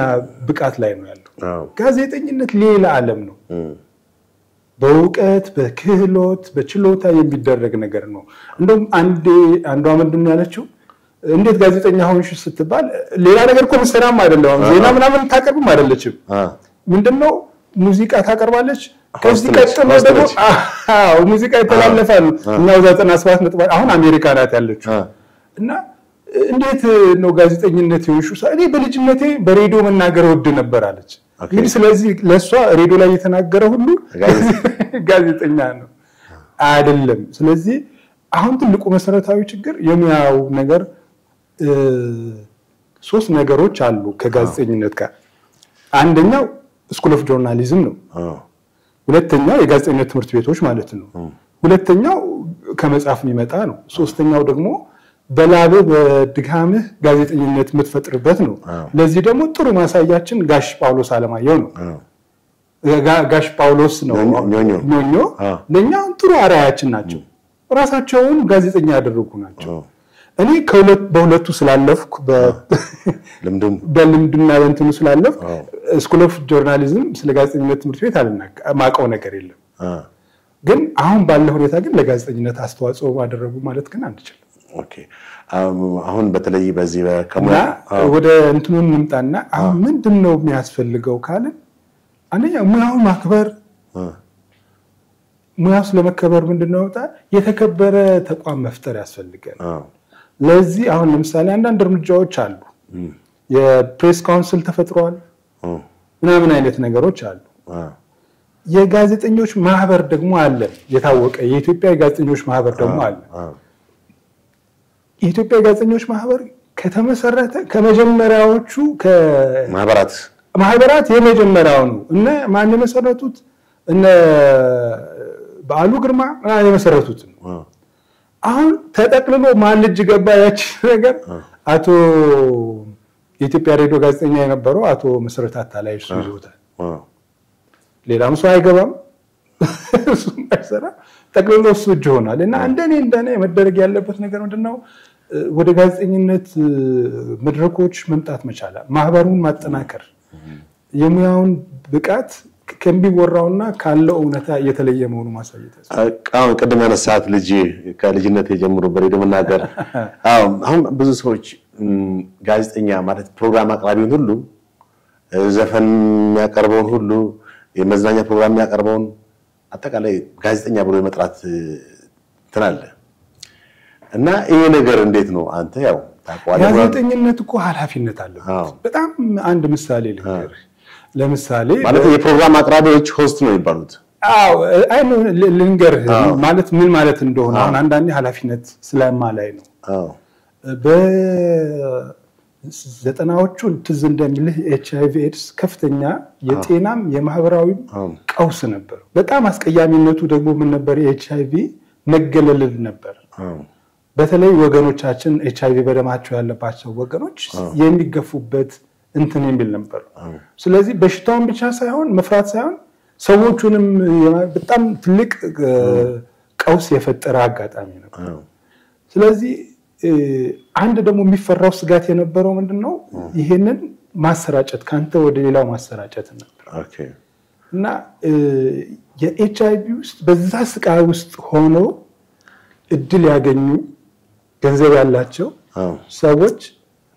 ብቃት ላይ ነው ያለው። ጋዜጠኝነት ሌላ ዓለም ነው። በእውቀት በክህሎት በችሎታ የሚደረግ ነገር ነው። እንደውም አንዷ ምንድነው ያለችው እንዴት ጋዜጠኛ ሆንሽ ስትባል ሌላ ነገር እኮ መስራም አይደለም ዜና ምናምን ታቀርብም አይደለችም። ምንድነው ሙዚቃ ታቀርባለች። ከዚህ ቀጥሎ ደግሞ ሙዚቃ ይተላለፋል። እኛው 97 አሁን አሜሪካ ናት ያለችው እና እንዴት ነው ጋዜጠኝነት ይሆንሽ? እኔ በልጅነቴ በሬዲዮ መናገር ወድ ነበር አለች። እንግዲህ ስለዚህ ለሷ ሬዲዮ ላይ የተናገረ ሁሉ ጋዜጠኛ ነው አይደለም። ስለዚህ አሁን ትልቁ መሰረታዊ ችግር የሚያው ነገር ሶስት ነገሮች አሉ ከጋዜጠኝነት ጋር። አንደኛው ስኩል ኦፍ ጆርናሊዝም ነው። ሁለተኛው የጋዜጠኝነት ትምህርት ቤቶች ማለት ነው። ሁለተኛው ከመጽሐፍ የሚመጣ ነው። ሶስተኛው ደግሞ በላብ በድጋምህ ጋዜጠኝነት የምትፈጥርበት ነው። ለዚህ ደግሞ ጥሩ ማሳያችን ጋሽ ጳውሎስ አለማየሁ ነው። ጋሽ ጳውሎስ ነው ኞኞ ለኛ ጥሩ አራያችን ናቸው። ራሳቸውን ጋዜጠኛ ያደረጉ ናቸው። እኔ በሁለቱ ስላለፍኩ በልምድና በእንትኑ ስላለፍኩ ስኩል ኦፍ ጆርናሊዝም ስለ ጋዜጠኝነት ትምህርት ቤት ማቀው ነገር የለም። ግን አሁን ባለው ሁኔታ ግን ለጋዜጠኝነት አስተዋጽኦ ማድረጉ ማለት ግን አንችልም። ኦኬ አሁን በተለይ በዚህ ከሙያ ወደ እንትኑ እንምጣና አሁን ምንድነው የሚያስፈልገው ካለ አንደኛ ሙያውን ማክበር ሙያው ስለመከበር ምንድነው የተከበረ ተቋም መፍጠር ያስፈልጋል። ለዚህ አሁን ለምሳሌ አንዳንድ እርምጃዎች አሉ። የፕሬስ ካውንስል ተፈጥሯል ምናምን አይነት ነገሮች አሉ። የጋዜጠኞች ማህበር ደግሞ አለ። የታወቀ የኢትዮጵያ ጋዜጠኞች ማህበር ደግሞ አለ። የኢትዮጵያ ጋዜጠኞች ማህበር ከተመሰረተ ከመጀመሪያዎቹ ማህበራት የመጀመሪያው ነው እና ማን የመሰረቱት እነ በዓሉ ግርማ የመሰረቱት ነው። አሁን ተጠቅልሎ ማን ልጅ ገባ ያቺ ነገር አቶ የኢትዮጵያ ሬዲዮ ጋዜጠኛ የነበረው አቶ መሰረት አታላይ እሱ ይዞታል። ሌላም ሰው አይገባም እሱ አይሰራ ጠቅልሎ እሱ እጅ ሆኗል እና እንደኔ መደረግ ያለበት ነገር ምንድነው ወደ ጋዜጠኝነት መድረኮች መምጣት መቻል ማህበሩን ማጠናከር የሙያውን ብቃት ከሚወራውና ካለው እውነታ የተለየ መሆኑ ማሳየት አሁን ቀደም ያነሳት ልጅ ከልጅነት የጀምሮ በሬዲዮ መናገር አሁን ብዙ ሰዎች ጋዜጠኛ ማለት ፕሮግራም አቅራቢውን ሁሉ ዘፈን የሚያቀርበውን ሁሉ የመዝናኛ ፕሮግራም የሚያቀርበውን አጠቃላይ ጋዜጠኛ ብሎ የመጥራት ትናለ እና ይሄ ነገር እንዴት ነው አንተ ያው ታቋለ ጋዜጠኝነት እኮ ኃላፊነት አለበት በጣም አንድ ምሳሌ ልንገር ለምሳሌ ማለት የፕሮግራም አቅራቢዎች ሆስት ነው ይባሉት አይ ነው ልንገር ማለት ምን ማለት እንደሆነ አሁን አንዳንዴ ኃላፊነት ስለማላይ ነው በዘጠናዎቹ ትዝ እንደሚልህ ኤችአይቪ ኤድስ ከፍተኛ የጤናም የማህበራዊ ቀውስ ነበር በጣም አስቀያሚነቱ ደግሞ ምን ነበር የኤችአይቪ መገለል ነበር በተለይ ወገኖቻችን ኤችአይቪ በደማቸው ያለባቸው ወገኖች የሚገፉበት እንትን የሚል ነበር ስለዚህ በሽታውን ብቻ ሳይሆን መፍራት ሳይሆን ሰዎቹንም በጣም ትልቅ ቀውስ የፈጠረ አጋጣሚ ነበር ስለዚህ አንድ ደግሞ የሚፈራው ስጋት የነበረው ምንድነው ይሄንን ማሰራጨት ካንተ ወደ ሌላው ማሰራጨት ነበር ኦኬ እና የኤችአይቪ ውስጥ በዛ ስቃይ ውስጥ ሆኖ እድል ያገኙ ገንዘብ ያላቸው ሰዎች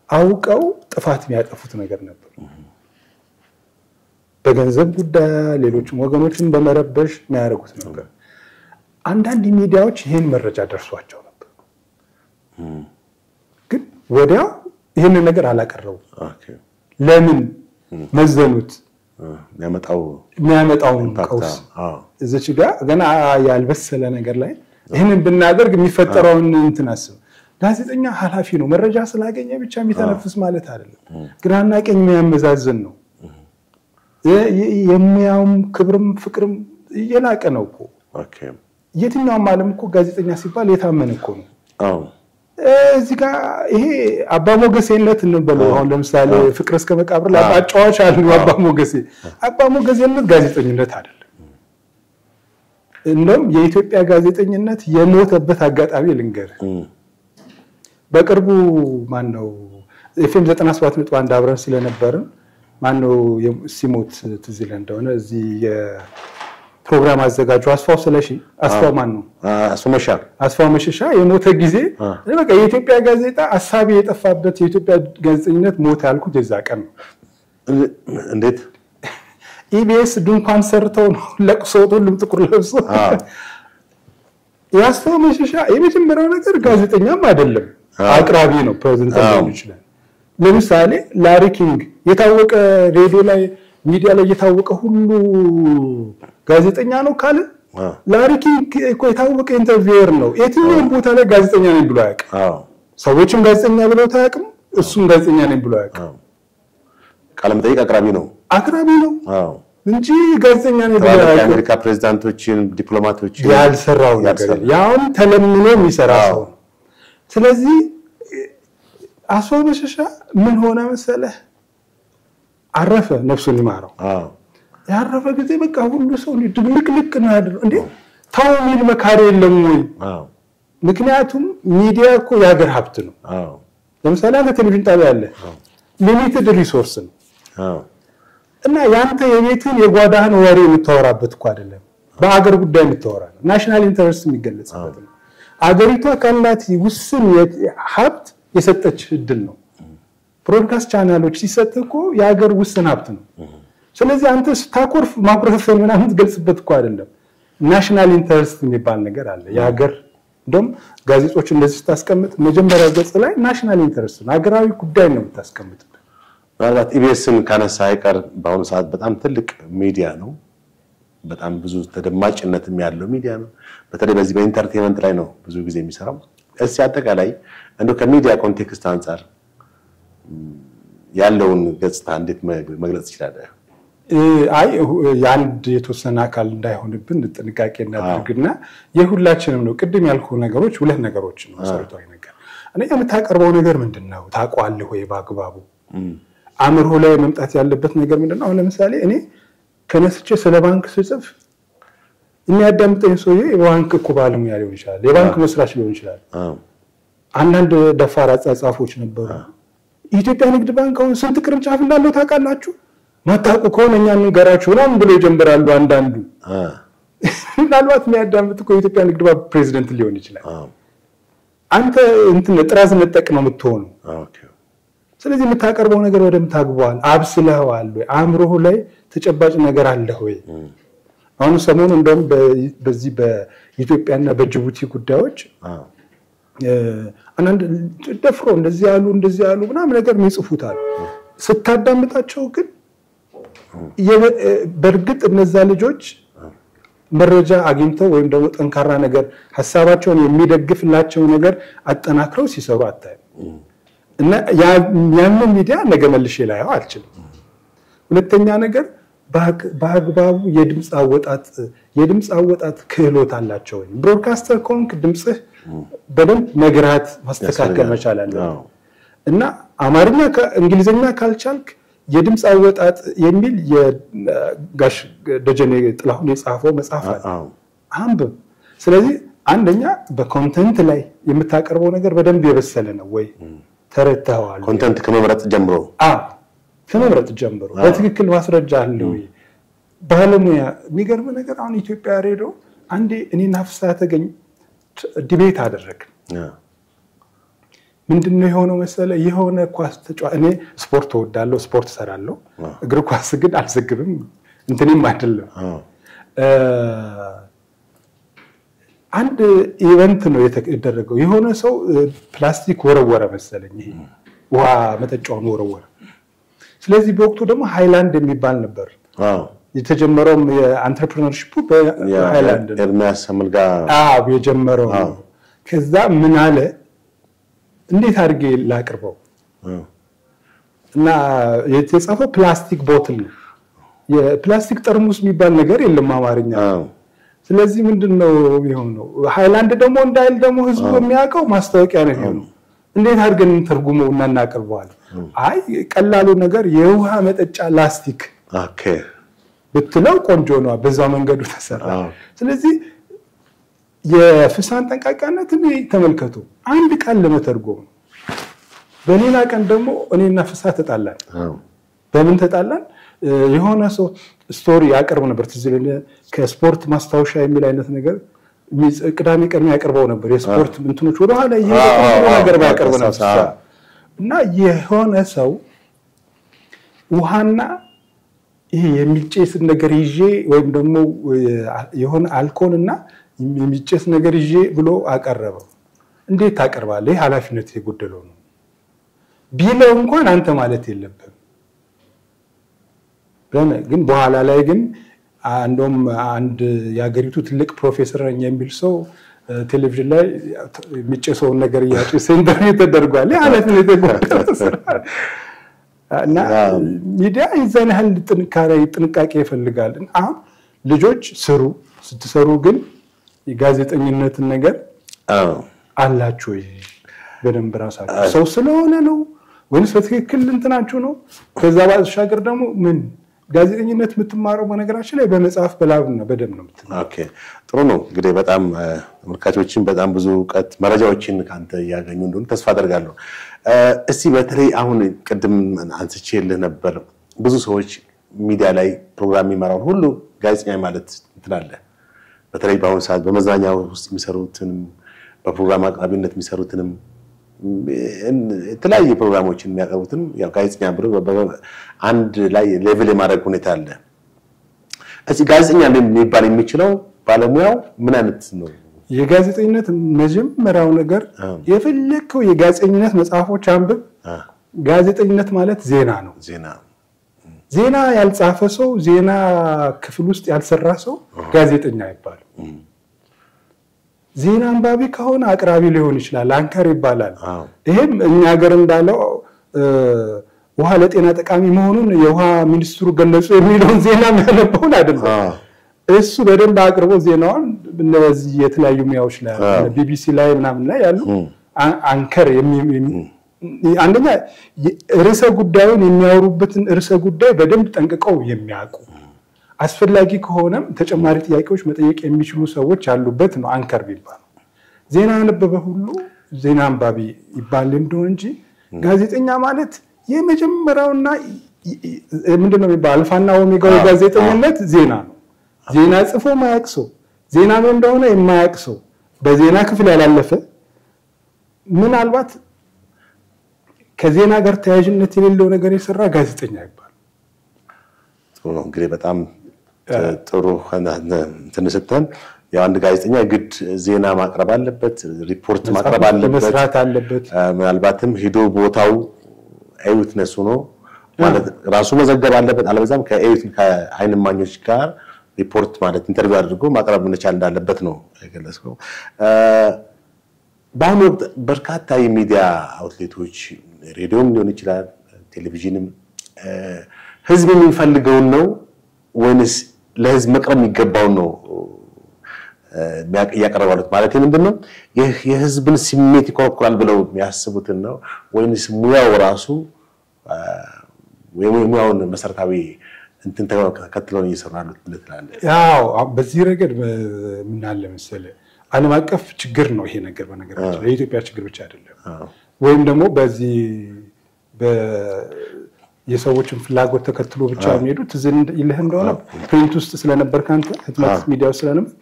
አውቀው ጥፋት የሚያጠፉት ነገር ነበር በገንዘብ ጉዳይ ሌሎችም ወገኖችን በመረበሽ የሚያደርጉት ነበር አንዳንድ ሚዲያዎች ይሄን መረጃ ደርሷቸው ነበር ግን ወዲያው ይሄን ነገር አላቀረቡ ኦኬ ለምን መዘኑት የሚያመጣው ቀውስ እዚች ጋር ገና ያልበሰለ ነገር ላይ ይሄንን ብናደርግ የሚፈጠረውን እንትን አስብ ጋዜጠኛ ኃላፊ ነው መረጃ ስላገኘ ብቻ የሚተነፍስ ማለት አይደለም ግራና ቀኝ የሚያመዛዝን ነው የሚያውም ክብርም ፍቅርም የላቀ ነው እኮ ኦኬ የትኛውም ዓለም እኮ ጋዜጠኛ ሲባል የታመነ እኮ ነው እዚህ ጋር ይሄ አባሞገሴነት እንበለው አሁን ለምሳሌ ፍቅር እስከ መቃብር ላይ አጫዋች አሉ አባሞገሴነት ጋዜጠኝነት አይደለም እንደም የኢትዮጵያ ጋዜጠኝነት የሞተበት አጋጣሚ ልንገር በቅርቡ ማን ነው ኤፍኤም 97.1 አብረን ስለነበርን ማን ነው ሲሞት ትዝለ እንደሆነ እዚህ የፕሮግራም አዘጋጁ አስፋው ስለሺ አስፋው ማን ነው አስፋው መሸሻ የሞተ ጊዜ በቃ የኢትዮጵያ ጋዜጣ አሳቢ የጠፋበት የኢትዮጵያ ጋዜጠኝነት ሞት ያልኩት የዛ ቀን ነው እንዴት ኢቢኤስ ድንኳን ሰርተው ነው ለቅሶ ሁሉም ጥቁር ለብሶ ያስፋው መሸሻ የመጀመሪያው ነገር ጋዜጠኛም አይደለም አቅራቢ ነው ፕሬዘንተር ሊሆን ይችላል ለምሳሌ ላሪ ኪንግ የታወቀ ሬዲዮ ላይ ሚዲያ ላይ የታወቀ ሁሉ ጋዜጠኛ ነው ካለ ላሪ ኪንግ እኮ የታወቀ ኢንተርቪውየር ነው የትኛው ቦታ ላይ ጋዜጠኛ ነኝ ብሎ ያውቃል ሰዎችም ጋዜጠኛ ብለው ታውቁም እሱም ጋዜጠኛ ነኝ ብሎ ያውቃል ቃለ መጠይቅ አቅራቢ ነው እንጂ ጋዜጠኛ ነኝ ብሎ ያውቃል አሜሪካ ፕሬዝዳንቶችን ዲፕሎማቶችን ያልሰራው ነገር ያውን ተለምኖ የሚሰራ ሰው ስለዚህ አስፋው መሸሻ ምን ሆነ መሰለህ አረፈ ነፍሱን ይማረው ያረፈ ጊዜ በቃ ሁሉ ሰው ድብልቅልቅ ነው ያደረው እንዴ ታው ምን መካሪ የለም ወይ ምክንያቱም ሚዲያ እኮ ያገር ሀብት ነው ለምሳሌ አንተ ቴሌቪዥን ጣቢያ አለ ሊሚትድ ሪሶርስ ነው እና ያንተ የቤትን የጓዳህን ወሬ የምታወራበት እኮ አይደለም በአገር ጉዳይ የምታወራ ነው ናሽናል ኢንተረስት የሚገለጽበት ነው አገሪቷ ካላት ውስን ሀብት የሰጠች እድል ነው ብሮድካስት ቻናሎች ሲሰጥኩ ያገር ውስን ሀብት ነው ስለዚህ አንተ ስታኮርፍ ማፕሮፌሰር ምናምን ትገልጽበት እኮ አይደለም ናሽናል ኢንተረስት የሚባል ነገር አለ ያገር እንደም ጋዜጦች እንደዚህ ታስቀምጥ መጀመሪያ ገጽ ላይ ናሽናል ኢንተረስት ነው አገራዊ ጉዳይ ነው ታስቀምጥ ማለት ኢቢኤስን ካነሳ አይቀር በአሁኑ ሰዓት በጣም ትልቅ ሚዲያ ነው በጣም ብዙ ተደማጭነትም ያለው ሚዲያ ነው በተለይ በዚህ በኢንተርቴይንመንት ላይ ነው ብዙ ጊዜ የሚሰራው እሺ አጠቃላይ እንደው ከሚዲያ ኮንቴክስት አንፃር ያለውን ገጽታ እንዴት መግለጽ ይችላል አይ ያንድ የተወሰነ አካል እንዳይሆንብን ጥንቃቄ እናድርግና የሁላችንም ነው ቅድም ያልኩ ነገሮች ሁለት ነገሮች ነው መሰረታዊ ነገር እኔ የምታቀርበው ነገር ምንድነው ታቋልህ ወይ ባግባቡ አምሮ ላይ መምጣት ያለበት ነገር ምንድነው አሁን ለምሳሌ እኔ ከነስቼ ስለ ባንክ ስጽፍ የሚያዳምጠኝ ሰውዬ የባንክ እኮ ባለሙያ ሊሆን ይችላል የባንክ መስራች ሊሆን ይችላል አንዳንድ ደፋር አጻጻፎች ነበሩ ኢትዮጵያ ንግድ ባንክ አሁን ስንት ቅርንጫፍ እንዳለው ታውቃላችሁ ማታውቁ ከሆነ እኛ እንገራችሁ ነው ብሎ ይጀምራሉ አንዳንዱ ምናልባት የሚያዳምጥ እኮ የኢትዮጵያ ንግድ ባንክ ፕሬዚደንት ሊሆን ይችላል አንተ እንትን ጥራዝ ነጠቅ ነው የምትሆነው ስለዚህ የምታቀርበው ነገር ወደም ታግቧል አብስለዋል ወይ አእምሮህ ላይ ተጨባጭ ነገር አለ ወይ አሁን ሰሞኑን እንደውም በዚህ በኢትዮጵያና በጅቡቲ ጉዳዮች አንድ ደፍሮ እንደዚህ ያሉ ምናምን ነገር የሚጽፉታል ስታዳምጣቸው ግን በርግጥ እነዛ ልጆች መረጃ አግኝተው ወይም ደግሞ ጠንካራ ነገር ሐሳባቸውን የሚደግፍላቸው ነገር አጠናክረው ሲሰሩ አታይም እና ያንን ሚዲያ ነገ መልሼ ላይው አልችልም ሁለተኛ ነገር በአግባቡ የድምጽ አወጣት ክህሎት አላቸው ብሮድካስተር ኮንክ ድምጽህ በደንብ መግራት ማስተካከል መቻል አለበት እና አማርኛ እንግሊዘኛ ካልቻልክ የድምጽ አወጣት የሚል የጋሽ ደጀኔ ጥላሁን የጻፈው መጽሐፍ አንብብ ስለዚህ አንደኛ በኮንተንት ላይ የምታቀርበው ነገር በደንብ የበሰለ ነው ወይ ተረታዋል ኮንተንት ከመምረጥ ጀምሮ በትክክል ማስረጃ አለው ባለሙያ የሚገርም ነገር አሁን ኢትዮጵያ ሬዲዮ አንዴ እኔና ፍስሐ ተገኝ ዲቤት አደረግን ምንድነው የሆነው መሰለ የሆነ ኳስ ተጫዋች እኔ ስፖርት ወዳለው ስፖርት ሰራለው እግር ኳስ ግን አልዘግብም እንትንም አይደለም አንድ ኢቨንት ነው የተደረገው የሆነ ሰው ፕላስቲክ ወረወረ መሰለኝ ይሄ ውሃ መጠጫውን ወረወረ ስለዚህ በወቅቱ ደግሞ ሃይላንድ የሚባል ነበር የተጀመረው የአንትረፕረነርሺፕ በሃይላንድ ኤርሚያስ ሰምልጋ የጀመረው ከዛ ምን አለ እንዴት አድርጌ ላቅርበው እና የተጻፈው ፕላስቲክ ቦትል የፕላስቲክ ጠርሙስ የሚባል ነገር የለም አማርኛ ስለዚህ ምንድነው የሆነው ሃይላንድ ደግሞ እንዳይል ደግሞ ህዝቡ የሚያውቀው ማስታወቂያ ነው የሚሆነው እንዴት አድርገን ተርጉመው እና እናቀርበዋል አይ ቀላሉ ነገር የውሃ መጠጫ ላስቲክ ብትለው ቆንጆ ነው በዛው መንገዱ ተሰራ ስለዚህ የፍሳን ጠንቃቃነት ተመልከቱ አንድ ቃል ለመተርጎም በሌላ ቀን ደግሞ እኔና ፍሳ ተጣላን በምን ተጣላን የሆነ ሰው ስቶሪ ያቀርብ ነበር ትዝለኝ ከስፖርት ማስታወሻ የሚል አይነት ነገር ቅዳሜ ቀን ያቀርበው ነበር የስፖርት እንትኖች ወደ ኋላ ይሄ ነገር ያቀርብ ነበር እና የሆነ ሰው ውሃና ይሄ የሚጨስ ነገር ይዤ ወይም ደግሞ የሆነ አልኮልና የሚጨስ ነገር ይዤ ብሎ አቀረበው እንዴት ታቀርባለህ ኃላፊነት የጎደለው ነው ቢለው እንኳን አንተ ማለት የለብህም ግን በኋላ ላይ ግን አንዶም አንድ ያገሪቱ ትልቅ ፕሮፌሰር ነኝ የሚል ሰው ቴሌቪዥን ላይ የሚጨሰው ነገር ያጨሰ ኢንተርቪው ተደርጓል ኃላፊነት የጎደለው እና ሚዲያ ይዘን ያህል ጥንቃቄ ይፈልጋል አሁን ልጆች ስትሰሩ ግን የጋዜጠኝነትን ነገር አላችሁ በደንብ ራሳችሁ ሰው ስለሆነ ነው ወይስ በትክክል እንትናችሁ ነው ከዛ ባሻገር ደግሞ ምን ጋዜጠኝነት የምትማረው በነገራችን ላይ በመጽሐፍ በላብና በደም ነው የምትማረው ኦኬ ጥሩ ነው እንግዲህ በጣም ተመልካቾችን በጣም ብዙ ዕውቀት መረጃዎችን ካንተ ያገኙ እንደሆነ ተስፋ አደርጋለሁ እስቲ በተለይ አሁን ቅድም አንስቼልህ ነበር ብዙ ሰዎች ሚዲያ ላይ ፕሮግራም ይመራው ሁሉ ጋዜጠኛ ማለት እንትላለ በተለይ በአሁን ሰዓት በመዝናኛው ውስጥ የሚሰሩትን በፕሮግራም አቅራቢነት የሚሰሩትንም የተለያየ ፕሮግራሞችን የሚያቀርቡትን ያው ጋዜጠኛ ብሎ አንድ ላይ ሌቭል የማድረግ ሁኔታ አለ እዚህ ጋዜጠኛ የሚባል የሚችለው ባለሙያው ምን አይነት ነው የጋዜጠኝነት መጀመሪያው ነገር የፈለከው የጋዜጠኝነት መጽሐፎች አንብብ ጋዜጠኝነት ማለት ዜና ነው ዜና ያልጻፈ ሰው ዜና ክፍል ውስጥ ያልሰራ ሰው ጋዜጠኛ ይባላል ዜና አንባቢ ከሆነ አቅራቢ ሊሆን ይችላል አንከር ይባላል ይሄም እኛ ሀገር እንዳለው ውሃ ለጤና ጠቃሚ መሆኑን የውሃ ሚኒስትሩ ገለጹ የሚለውን ዜና ማለበውን አይደለም እሱ በደንብ አቅርቦ ዜናውን እነዚህ የተለያዩ ሚያዎች ላይ ቢቢሲ ላይ ምናምን ላይ ያሉ አንከር አንደኛ ርዕሰ ጉዳዩን የሚያወሩበትን ርዕሰ ጉዳይ በደንብ ጠንቅቀው የሚያውቁ አስፈላጊ ከሆነም ተጨማሪ ጥያቄዎች መጠየቅ የሚችሉ ሰዎች ያሉበት ነው አንከር ቢባል ዜና ያነበበ ሁሉ ዜና አንባቢ ይባል እንደሆነ እንጂ ጋዜጠኛ ማለት የመጀመሪያውና ምንድነው የሚባል አልፋና ኦሜጋው ጋዜጠኝነት ዜና ነው ዜና ጽፎ ማያቅሰው ዜና ምን እንደሆነ የማያቅሰው በዜና ክፍል ያላለፈ ምናልባት ከዜና ጋር ተያያዥነት የሌለው ነገር የሰራ ጋዜጠኛ ይባላል ጥሩ እንግዲህ በጣም ጥሩ ተነስተን የአንድ ጋዜጠኛ ግድ ዜና ማቅረብ አለበት ሪፖርት ማቅረብ አለበት መስራት አለበት ምናልባትም ሄዶ ቦታው አይዊትነስ ሆኖ ማለት ራሱ መዘገብ አለበት አለበዛም ከአይን ማኞች ጋር ሪፖርት ማለት ኢንተርቪው አድርጎ ማቅረብ መቻል እንዳለበት ነው የገለጽከው በአሁኑ ወቅት በርካታ የሚዲያ አውትሌቶች ሬዲዮም ሊሆን ይችላል ቴሌቪዥንም ህዝብ የሚፈልገው ነው ወይስ ለህዝብ መቅረብ የሚገባው ነው ያቀርባሉት ማለት ምንድነው የህዝብን ስሜት ይኮረኩራል ብለው የሚያስቡት ነው ወይስ ሙያው ራሱ ሙያውን መሰረታዊ እንትን ተከትለው እየሰራሉ ለትላለ ያው በዚህ ረገድ ምን አለ መሰለህ ዓለም አቀፍ ችግር ነው ይሄ ነገር በነገራችን የኢትዮጵያ ችግር ብቻ አይደለም ወይም ደግሞ በዚህ የሰዎችን ፍላጎት ተከትሎ ብቻ የሚሄዱት ዘንድ ይልህ እንደሆነ ፕሪንት ውስጥ ስለነበር ካንተ ህትመት ሚዲያው ስለነበር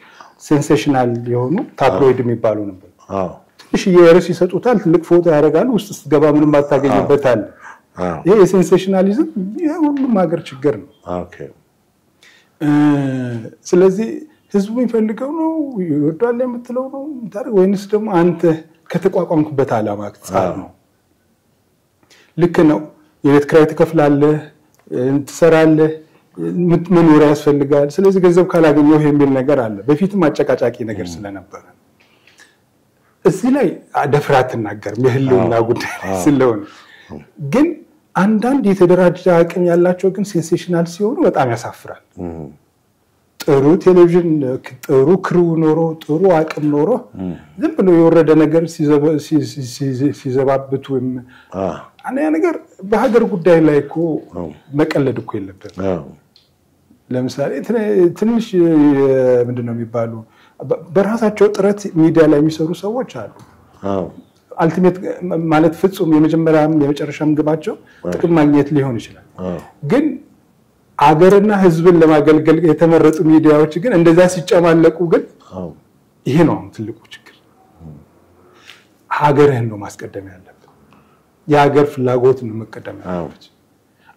ሴንሴሽናል የሆኑ ታብሎይድ የሚባሉ ነበር ትንሽ የርዕስ ይሰጡታል ትልቅ ፎቶ ያደርጋሉ ውስጥ ስትገባ ምንም አታገኝበታል ይሄ የሴንሴሽናሊዝም የሁሉም ሀገር ችግር ነው ኦኬ ስለዚህ ህዝቡ የሚፈልገው ነው ይወዳል የምትለው ነው ታዲያ ወይንስ ደግሞ አንተ ከተቋቋምኩበት ዓላማ አክጻር ነው ልክ ነው የቤት ክራይ ትከፍላለህ ትሰራለህ መኖሪያ ያስፈልጋል ስለዚህ ገንዘብ ካላገኘው የሚል ነገር አለ በፊትም አጨቃጫቂ ነገር ስለነበር እዚህ ላይ ደፍራት ተናገር የህልውና ጉዳይ ስለሆነ ግን አንዳንድ የተደራጀ አቅም ያላቸው ግን ሴንሴሽናል ሲሆኑ በጣም ያሳፍራል ጥሩ ቴሌቪዥን ጥሩ ክሩ ኖሮ ጥሩ አቅም ኖሮ ዝም ብሎ የወረደ ነገር ሲዘባብቱ አና ነገር በሀገር ጉዳይ ላይ እኮ መቀለድ እኮ የለበትም ለምሳሌ ትንሽ ምንድነው የሚባሉ በራሳቸው ጥረት ሚዲያ ላይ የሚሰሩ ሰዎች አሉ አልቲሜት ማለት ፍጹም የመጀመሪያም የመጨረሻም ግባቸው ጥቅም ማግኘት ሊሆን ይችላል ግን አገርና ህዝብን ለማገልገል የተመረጡ ሚዲያዎች ግን እንደዛ ሲጨማለቁ ግን ይሄ ነው ትልቁ ችግር ሀገርህን ነው ማስቀደም ያለበት የሀገር ፍላጎት ነው መቀደም ያለበት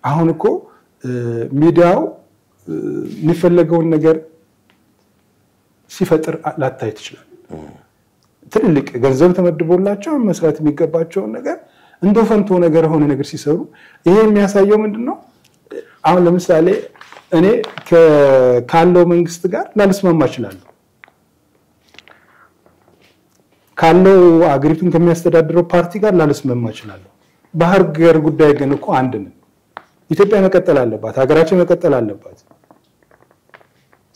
አሁን እኮ ሚዲያው የሚፈልገውን ነገር ሲፈጥር ላታይ ይችላል ትልልቅ ገንዘብ ተመድቦላቸው መስራት የሚገባቸው ነገር እንደው ፈንቶ ነገር ሆነ ነገር ሲሰሩ ይሄ የሚያሳየው ምንድነው አሁን ለምሳሌ እኔ ካለው መንግስት ጋር ላልስማማ ይችላል ካለው አገሪቱን ከሚያስተዳድረው ፓርቲ ጋር ላልስማማ ይችላል በሀገር ጉዳይ ግን እኮ አንድ ነው ኢትዮጵያ መቀጠል አለባት ሀገራችን መቀጠል አለባት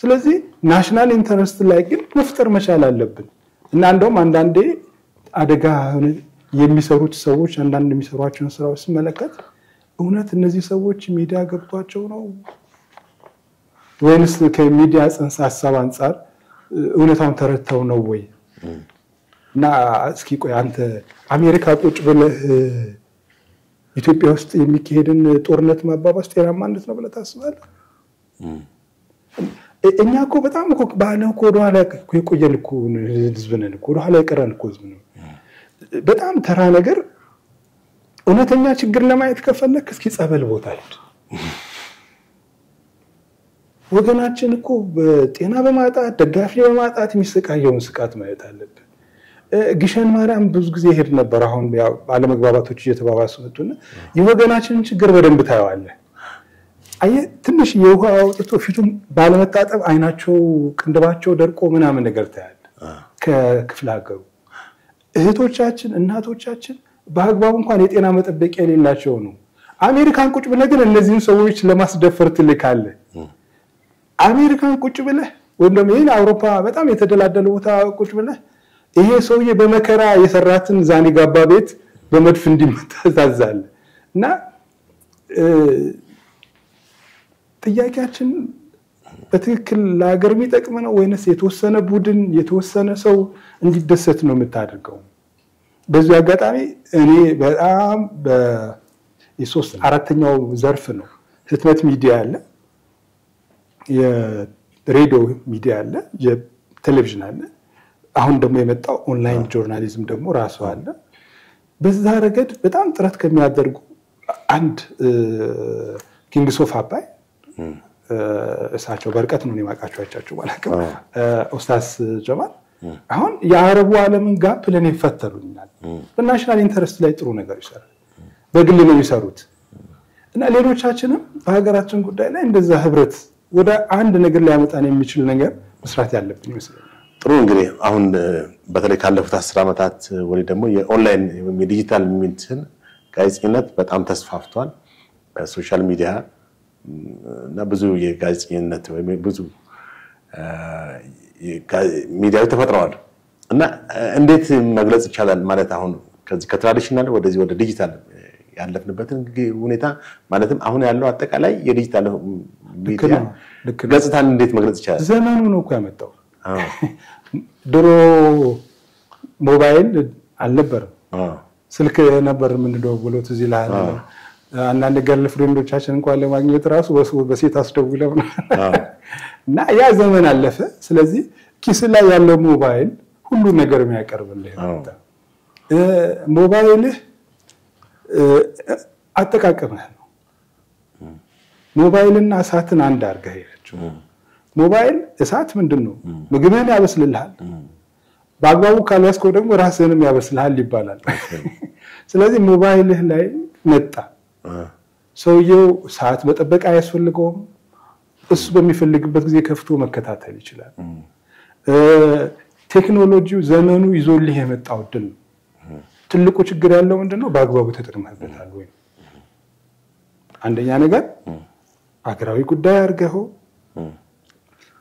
ስለዚህ ናሽናል ኢንተረስት ላይ ግን መፍጠር መቻል አለብን እና እንደውም አንዳንዴ አደጋ የሚሰሩት ሰዎች አንዳንድ የሚሰሯቸውን ስራዎች ሲመለከት እውነት እነዚህ ሰዎች ሚዲያ ገብቷቸው ነው ወይንስ ከሚዲያ ጽንሰ ሐሳብ አንፃር እውነታውን ተረድተው ነው ወይ እና እስኪ ቆይ አንተ አሜሪካ ቁጭ ብለህ ኢትዮጵያ ውስጥ የሚካሄድን ጦርነት ማባባስ ጤናማነት ነው ብለህ ታስባለህ እኛ እኮ በጣም እኮ ባለው ወደ ኋላ የቆየን እኮ ህዝብ ነን እኮ ወደ ኋላ የቀረን እኮ ህዝብ ነው በጣም ተራ ነገር እውነተኛ ችግር ለማየት ከፈለክ እስኪ ጸበል ቦታ ሄድ ወገናችን እኮ በጤና በማጣት ደጋፊ በማጣት የሚሰቃየውን ስቃት ማየት አለበት ግሸን ማርያም ብዙ ጊዜ ሄድ ነበር አሁን ባለመግባባቶች እየተባባሱ መጡና የወገናችንን ችግር በደንብ ታያዋለህ አየ ትንሽ የውሃ አውጥቶ ፊቱም ባለመታጠብ አይናቸው ቅንድባቸው ደርቆ ምናምን ነገር ታያለ ከክፍለ ሀገሩ እህቶቻችን እናቶቻችን በአግባቡ እንኳን የጤና መጠበቂያ የሌላቸው ነው አሜሪካን ቁጭ ብለህ ግን እነዚህን ሰዎች ለማስደፈር ትልካለህ አሜሪካን ቁጭ ብለህ ወይም ደግሞ ይሄን አውሮፓ በጣም የተደላደለ ቦታ ቁጭ ብለህ ይሄ ሰውዬ በመከራ የሰራትን ዛኒ ጋባ ቤት በመድፍ እንዲመታ ታዛለህ እና ጥያቄያችን በትክክል ለሀገር የሚጠቅም ነው ወይንስ የተወሰነ ቡድን የተወሰነ ሰው እንዲደሰት ነው የምታደርገው? በዚህ አጋጣሚ እኔ በጣም በ3 4ኛው ዘርፍ ነው ህትመት ሚዲያ አለ፣ የሬዲዮ ሚዲያ አለ፣ የቴሌቪዥን አለ፣ አሁን ደግሞ የመጣው ኦንላይን ጆርናሊዝም ደግሞ ራሱ አለ። በዛ ረገድ በጣም ጥረት ከሚያደርጉ አንድ ኪንግስ ኦፍ አባይ እሳቸው በርቀት ነው የማውቃቸው አይቻቸው ማለት ነው ኡስታዝ ጀማል አሁን የአረቡ ዓለምን ጋፕ ለኔ ፈተሩኛል። በናሽናል ኢንተረስት ላይ ጥሩ ነገር ይሰራል፣ በግል ነው የሚሰሩት እና ሌሎቻችንም በሀገራችን ጉዳይ ላይ እንደዛ ህብረት ወደ አንድ ነገር ሊያመጣን የሚችል ነገር መስራት ያለብን ይመስላል። ጥሩ እንግዲህ አሁን በተለይ ካለፉት 10 ዓመታት ወዲህ ደግሞ የኦንላይን የዲጂታል ሚዲያን ጋዜጠኝነት በጣም ተስፋፍቷል። በሶሻል ሚዲያ እና ብዙ የጋዜጠኝነት ወይ ብዙ ሚዲያዎች ተፈጥረዋል እና እንዴት መግለጽ ይቻላል ማለት አሁን ከዚህ ከትራዲሽናል ወደዚህ ወደ ዲጂታል ያለፍንበትን ሁኔታ ማለትም አሁን ያለው አጠቃላይ የዲጂታል ሚዲያ ገጽታን እንዴት መግለጽ ይቻላል? ዘመኑ ነው እኮ ያመጣው። ድሮ ሞባይል አልነበረም፣ ስልክ ነበር የምንደውለው ትዝ ይላል። አንዳንድ ገርል ፍሬንዶቻችን እንኳን ለማግኘት ራሱ በሴት አስደውለው እና ያ ዘመን አለፈ። ስለዚህ ኪስ ላይ ያለው ሞባይል ሁሉ ነገር የሚያቀርብልህ ነው። ሞባይልህ አጠቃቀምህ ነው። ሞባይልና እሳትን አንድ አድርገህ ያቸው። ሞባይል እሳት ምንድነው? ምግብህን ያበስልልሃል፣ በአግባቡ ካልያዝከው ደግሞ ራስህንም ያበስልሃል ይባላል። ስለዚህ ሞባይልህ ላይ መጣ። ሰውየው ሰዓት መጠበቅ አያስፈልገውም። እሱ በሚፈልግበት ጊዜ ከፍቶ መከታተል ይችላል። ቴክኖሎጂው ዘመኑ ይዞልህ የመጣው ድል ነው። ትልቁ ችግር ያለው ምንድነው? በአግባቡ ተጠቅመህበታል ወይ? አንደኛ ነገር አገራዊ ጉዳይ አድርገው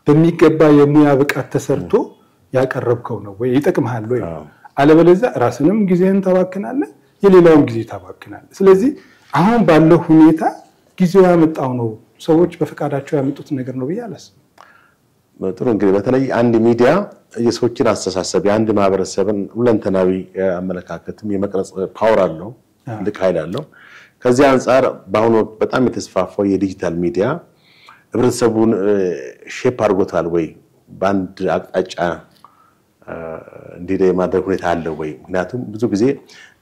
በሚገባ የሙያ ብቃት ተሰርቶ ያቀረብከው ነው ወይ? ይጠቅምሃል ወይ? አለበለዚያ ራስንም ጊዜህን ታባክናለህ፣ የሌላውን ጊዜ ታባክናለህ። ስለዚህ አሁን ባለው ሁኔታ ጊዜው ያመጣው ነው፣ ሰዎች በፈቃዳቸው ያመጡት ነገር ነው ብያለስ። ጥሩ እንግዲህ በተለይ አንድ ሚዲያ የሰዎችን አስተሳሰብ የአንድ ማህበረሰብን ሁለንተናዊ አመለካከትም የመቅረጽ ፓወር አለው፣ ልክ ኃይል አለው። ከዚህ አንፃር በአሁኑ ወቅት በጣም የተስፋፋው የዲጂታል ሚዲያ ህብረተሰቡን ሼፕ አድርጎታል ወይ? በአንድ አቅጣጫ እንዲህ የማድረግ ሁኔታ አለ ወይ? ምክንያቱም ብዙ ጊዜ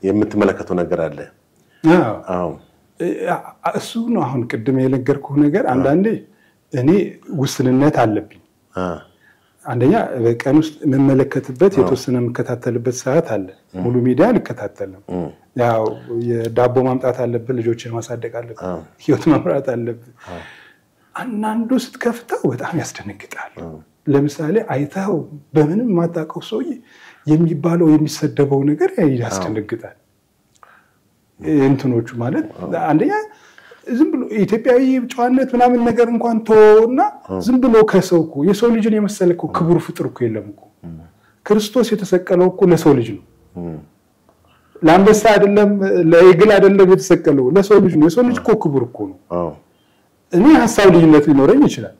የምትመለከተው ነገር አለ። እሱ ነው አሁን ቅድም የነገርኩህ ነገር። አንዳንዴ እኔ ውስንነት አለብኝ። አንደኛ በቀን ውስጥ መመለከትበት የተወሰነ መከታተልበት ሰዓት አለ። ሙሉ ሚዲያ ልከታተልም። ያው የዳቦ ማምጣት አለብህ፣ ልጆችን ማሳደግ አለብህ፣ ህይወት መምራት አለብህ። አንዳንዱ ስትከፍተው በጣም ያስደነግጣል። ለምሳሌ አይተው በምንም ማጣቀው ሰው የሚባለው የሚሰደበው ነገር ያስደነግጣል። እንትኖቹ ማለት አንደኛ ዝም ብሎ ኢትዮጵያዊ ጨዋነት ምናምን ነገር እንኳን ተወውና ዝም ብሎ ከሰው እኮ የሰው ልጅን የመሰለ እኮ ክቡር ፍጥር እኮ የለም እኮ። ክርስቶስ የተሰቀለው እኮ ለሰው ልጅ ነው። ለአንበሳ አይደለም፣ ለእግል አይደለም የተሰቀለው፣ ለሰው ልጅ ነው። የሰው ልጅ እኮ ክቡር እኮ ነው። እኔ ሐሳብ ልዩነት ሊኖረኝ ይችላል፣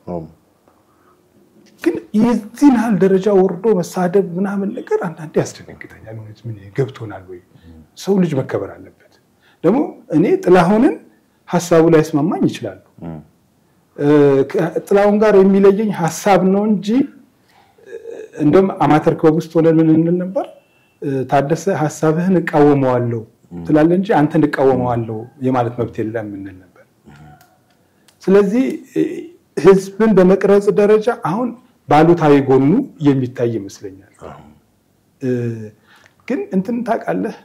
ግን የዚህን ያህል ደረጃ ወርዶ መሳደብ ምናምን ነገር አንዳንዴ ያስደነግጠኛል። ምን ገብቶናል ወይ? ሰው ልጅ መከበር አለበት። ደግሞ እኔ ጥላሁንን ሐሳቡ ላይ ስማማኝ ይችላል። ጥላሁን ጋር የሚለየኝ ሐሳብ ነው እንጂ እንደም አማተር ክበብ ውስጥ ሆነን ምን እንል ነበር? ታደሰ ሐሳብህን እቃወመዋለሁ ትላለህ እንጂ አንተን እቃወመዋለሁ የማለት መብት የለም እንል ነበር። ስለዚህ ህዝብን በመቅረጽ ደረጃ አሁን ባሉታዊ ጎኑ የሚታይ ይመስለኛል። ግን እንትን ታውቃለህ፣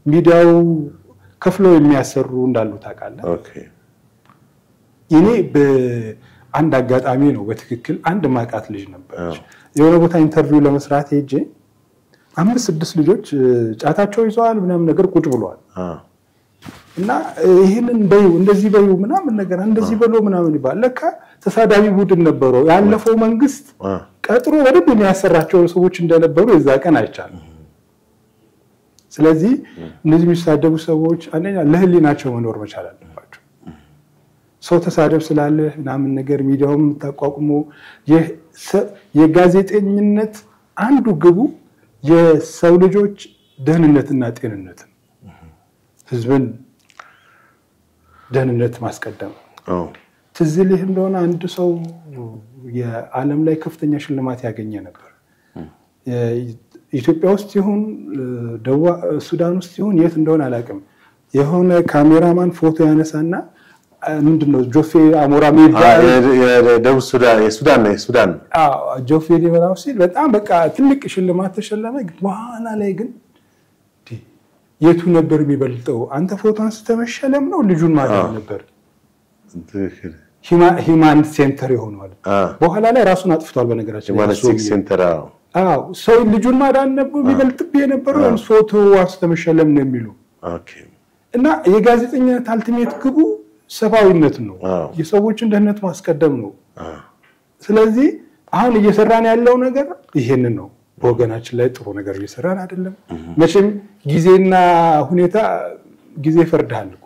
ሚዲያው ከፍለው የሚያሰሩ እንዳሉ ታውቃለህ። እኔ በአንድ አጋጣሚ ነው በትክክል አንድ ማቃት ልጅ ነበረች። የሆነ ቦታ ኢንተርቪው ለመስራት ሄጄ 5-6 ልጆች ጫታቸው ይዘዋል ምናምን ነገር ቁጭ ብለዋል እና ይሄንን በዩ እንደዚህ በዩ ምናምን ነገር እንደዚህ በሎ ምናምን ይባል። ለካ ተሳዳቢ ቡድን ነበረው ያለፈው መንግስት ቀጥሮ ወደብ የሚያሰራቸው ሰዎች እንደነበሩ የዛ ቀን አይቻልም። ስለዚህ እነዚህ የሚሳደቡ ሰዎች አንደኛ ለህሊናቸው መኖር መቻል አለባቸው። ሰው ተሳደብ ስላለ ምናምን ነገር ሚዲያውም ተቋቁሞ የጋዜጠኝነት አንዱ ግቡ የሰው ልጆች ደህንነትና ጤንነት ህዝብን ደህንነት ማስቀደም ትዝልህ እንደሆነ አንድ ሰው የዓለም ላይ ከፍተኛ ሽልማት ያገኘ ነበር ኢትዮጵያ ውስጥ ይሁን ደቡብ ሱዳን ውስጥ ይሁን የት እንደሆነ አላውቅም የሆነ ካሜራማን ፎቶ ያነሳና ምንድነው ጆፌ አሞራ የሚባል የደቡብ ሱዳን ጆፌ ሊበራው ሲል በጣም በቃ ትልቅ ሽልማት ተሸለመ በኋላ ላይ ግን የቱ ነበር የሚበልጠው አንተ ፎቶ አንስተህ መሸለም ነው ልጁን ማዳን ነበር ሂማን ሴንተር ይሆናል በኋላ ላይ ራሱን አጥፍቷል በነገራችን ሂማን ሴንተር ሰው ልጁን ማዳን ነበር የሚበልጥብህ የነበረው ፎቶ አንስተህ መሸለም ነው የሚሉ እና የጋዜጠኝነት አልቲሜት ግቡ ሰባዊነት ነው የሰዎችን ደህንነት ማስቀደም ነው ስለዚህ አሁን እየሰራን ያለው ነገር ይሄንን ነው በወገናችን ላይ ጥሩ ነገር እየሰራን አይደለም መቼም ጊዜና ሁኔታ ጊዜ ፈርዳል እኮ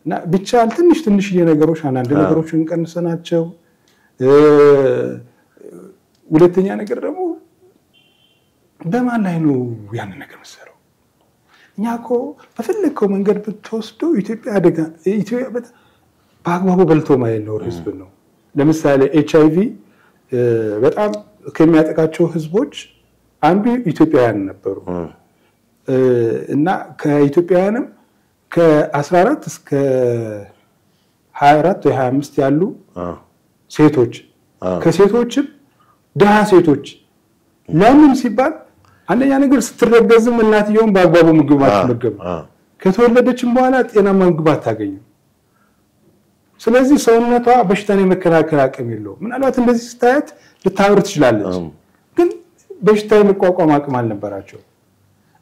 እና ብቻ ትንሽ ነገሮች አንድ ነገሮችን እንቀንሰናቸው ሁለተኛ ነገር ደግሞ በማን ላይ ነው ያን ነገር መሰረው እኛኮ በፈለከው መንገድ ብትወስዱ ኢትዮጵያ አደጋ ኢትዮጵያ በአግባቡ በልቶ ማይኖር ህዝብ ነው ለምሳሌ HIV በጣም ከሚያጠቃቸው ህዝቦች አንዱ ኢትዮጵያውያን ነበሩ እና ከኢትዮጵያውያንም ከ14 እስከ 24 ወይ 25 ያሉ ሴቶች ከሴቶችም ደሃ ሴቶች ለምን ሲባል አንደኛ ነገር ስትረገዝም እናትየውን በአግባቡ ምግብ አትመገብ ከተወለደችም በኋላ ጤናማ ምግብ አታገኝም ስለዚህ ሰውነቷ በሽታን የመከላከል አቅም የለውም ምናልባት እንደዚህ ስታያት ልታምር ትችላለች ግን በሽታ የመቋቋም አቅም አልነበራቸው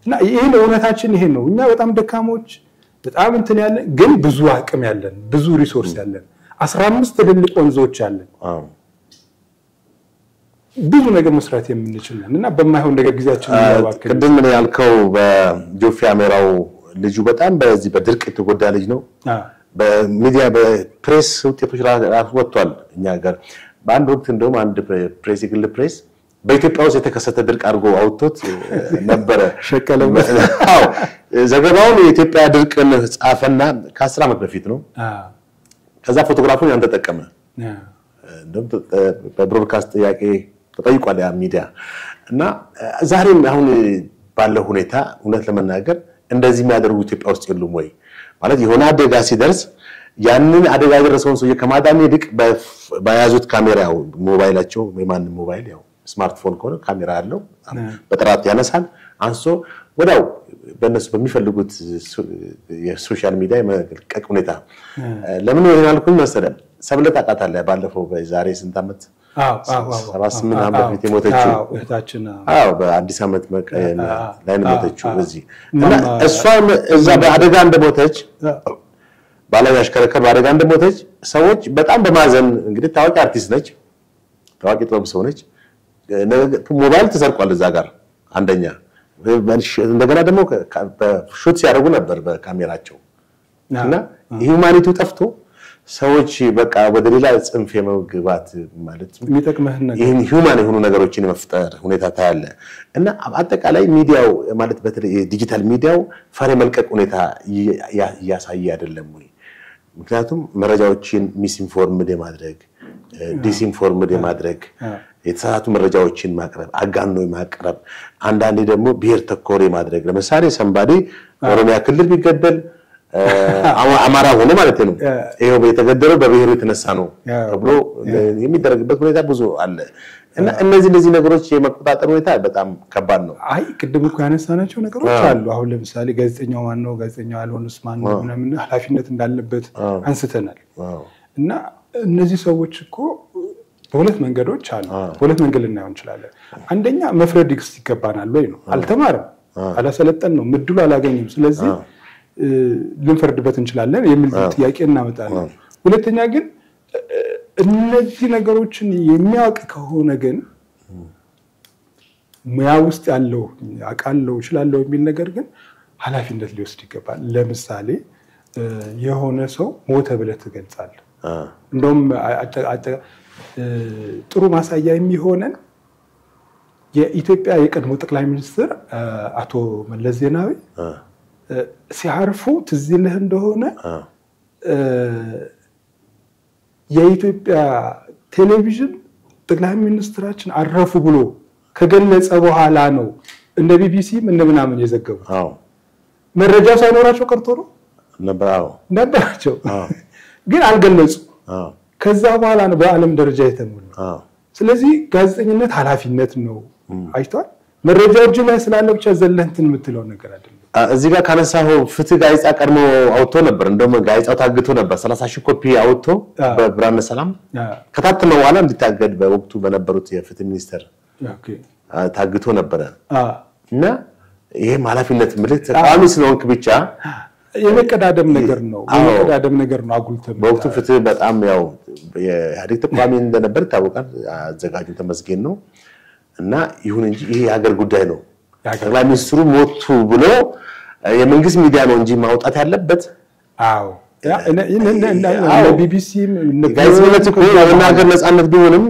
እና ይሄ ለእውነታችን ይሄ ነው እኛ በጣም ደካሞች በጣም እንትን ያለን ግን ብዙ አቅም ያለን ብዙ ሪሶርስ ያለን 15 ትልልቅ ወንዞች ያለን ብዙ ነገር መስራት የምንችል እና በማይሆን ነገር ጊዜያችን ያዋከለ ቅድም ምን ያልከው በጆፌ አሜራው ልጁ በጣም በዚህ በድርቅ የተጎዳ ልጅ ነው በሚዲያ በፕሬስ ውጤቶች ራሱ ወጥቷል እኛ ጋር በአንድ ወቅት እንደውም አንድ ፕሬስ የግል ፕሬስ በኢትዮጵያ ውስጥ የተከሰተ ድርቅ አድርጎ አውጥቶት ነበር ሸቀለበት ዘገባውን የኢትዮጵያ ድርቅን ጻፈና ከ10 ዓመት በፊት ነው ከዛ ፎቶግራፉን ያን ተጠቀመ እንደውም በብሮድካስት ጥያቄ ተጠይቋል ያ ሚዲያ እና ዛሬም አሁን ባለው ሁኔታ እውነት ለመናገር እንደዚህ የሚያደርጉ ኢትዮጵያ ውስጥ የሉም ወይ ማለት የሆነ አደጋ ሲደርስ ያንን አደጋ የደረሰውን ሰው ከማዳን ይልቅ በያዙት ካሜራው ሞባይላቸው የማን ሞባይል ያው ስማርትፎን ኮን ካሜራ ያለው በጥራት ያነሳል አንሶ ወዳው በእነሱ በሚፈልጉት የሶሻል ሚዲያ የመልቀቅ ሁኔታ ለምን ይሄን አልኩኝ መሰለኝ ሰብለት አቃታለ ባለፈው በዛሬ ስንት አመት 78 አመት በፊት የሞተችው እህታችን በአዲስ አመት ላይ ነው ሞተችው እዚህ እና እሷ እዛ በአደጋ እንደሞተች ባላው ያሽከረከር በአደጋ እንደሞተች ሰዎች በጣም በማዘን እንግዲህ ታዋቂ አርቲስት ነች ታዋቂ ጥበብ ሰው ነች ሞባይል ተሰርቋል እዛ ጋር አንደኛ እንደገና ደግሞ ሹት ሲያደርጉ ነበር በካሜራቸው እና ሂዩማኒቲው ጠፍቶ ሰዎች በቃ ወደ ሌላ ጽንፍ የመግባት ማለት የሚጠቅመህ ነገር ይሄን ሂዩማን የሆኑ ነገሮችን መፍጠር ሁኔታ ታያለ እና አጠቃላይ ሚዲያው ማለት በተለይ ዲጂታል ሚዲያው ፈሬ መልቀቅ ሁኔታ ያሳየ አይደለም ወይ ምክንያቱም መረጃዎችን ሚስኢንፎርምድ የማድረግ ዲስኢንፎርምድ የማድረግ የተሳሳቱ መረጃዎችን ማቅረብ አጋኖ ማቅረብ አንዳንዴ ደግሞ ብሔር ተኮር የማድረግ ለምሳሌ ሰምባዲ ኦሮሚያ ክልል ቢገደል አማራ ሆኖ ማለት ነው ይሄው የተገደለው በብሔሩ የተነሳ ነው ተብሎ የሚደረግበት ሁኔታ ብዙ አለ እና እነዚህ ነገሮች የመቆጣጠር ሁኔታ በጣም ከባድ ነው አይ ቅድም እኮ ያነሳናቸው ነገሮች አሉ አሁን ለምሳሌ ጋዜጠኛው ማን ነው ጋዜጠኛው ያልሆነስ ማን ነው ምናምን ኃላፊነት እንዳለበት አንስተናል እና እነዚህ ሰዎች እኮ በሁለት መንገዶች አሉ በሁለት መንገድ ልናየው እንችላለን አንደኛ መፍረድ ይገባናል ወይ ነው አልተማረም አላሰለጠን ነው ምድሉ አላገኘም ስለዚህ ልንፈርድበት እንችላለን የሚል ጥያቄ እናመጣለን ሁለተኛ ግን እነዚህ ነገሮችን የሚያውቅ ከሆነ ግን ሙያ ውስጥ ያለው አቃለው ይችላል የሚል ነገር ግን ኃላፊነት ሊወስድ ይገባል ለምሳሌ የሆነ ሰው ሞተ ብለህ ትገልጻለህ። እንደውም ጥሩ ማሳያ የሚሆነን የኢትዮጵያ የቀድሞ ጠቅላይ ሚኒስትር አቶ መለስ ዜናዊ ሲያርፉ ትዝ ይልህ እንደሆነ የኢትዮጵያ ቴሌቪዥን ጠቅላይ ሚኒስትራችን አረፉ ብሎ ከገለጸ በኋላ ነው እንደ ቢቢሲ ምን ምናምን የዘገቡት። መረጃው ሳይኖራቸው ቀርቶ ነው ነበራቸው ግን አልገለጹ። ከዛ በኋላ ነው በዓለም ደረጃ የተሞላው። ስለዚህ ጋዜጠኝነት ኃላፊነት ነው። አይቷል መረጃው እጅ ላይ ስላለ ብቻ ዘለንትን የምትለው ነገር አይደለም። እዚህ ጋር ካነሳው ፍትህ ጋዜጣ ቀድሞ አውጥቶ ነበር። እንደውም ጋዜጣው ታግቶ ነበር 30,000 ኮፒ አውጥቶ በብርሃነ ሰላም ከታተመ በኋላ እንዲታገድ በወቅቱ በነበሩት የፍትህ ሚኒስተር ታግቶ ነበር እና ይሄ ኃላፊነት ምልክት ተቃዋሚ ስለሆንክ ብቻ የመቀዳደም ነገር ነው አጉልተን በወቅቱ ፍትህ በጣም ያው የኢህአዴግ ተቃዋሚ እንደነበር ታውቃል። አዘጋጁ ተመስገን ነው እና ይሁን እንጂ ይሄ የሀገር ጉዳይ ነው። ጠቅላይ ሚኒስትሩ ሞቱ ብሎ የመንግስት ሚዲያ ነው እንጂ ማውጣት ያለበት። ቢቢሲ ጋዜጠኝነት እኮ የመናገር ነፃነት ቢሆንም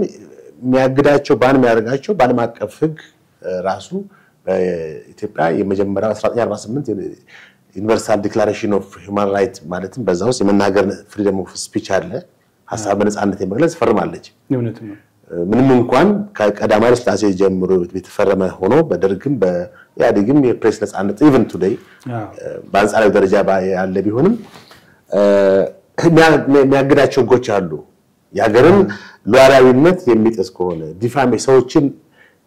የሚያግዳቸው ባን የሚያደርጋቸው በዓለም አቀፍ ህግ ራሱ በኢትዮጵያ የመጀመሪያው 1948 ዩኒቨርሳል ዲክላሬሽን ኦፍ ሂውማን ራይት ማለትም በዛው የመናገር ፍሪደም ኦፍ ስፒች አለ ሐሳብ በነፃነት የመግለጽ ፈርማለች። ምንም እንኳን ከቀዳማዊ ኃይለ ሥላሴ ጀምሮ የተፈረመ ሆኖ በደርግም በኢህአዴግም የፕሬስ ነፃነት ኢቭን ቱዴይ በአንጻራዊ ደረጃ ያለ ቢሆንም የሚያግዳቸው ህጎች አሉ። የሀገርን ሉዓላዊነት የሚጥስ ከሆነ ዲፋሜሽን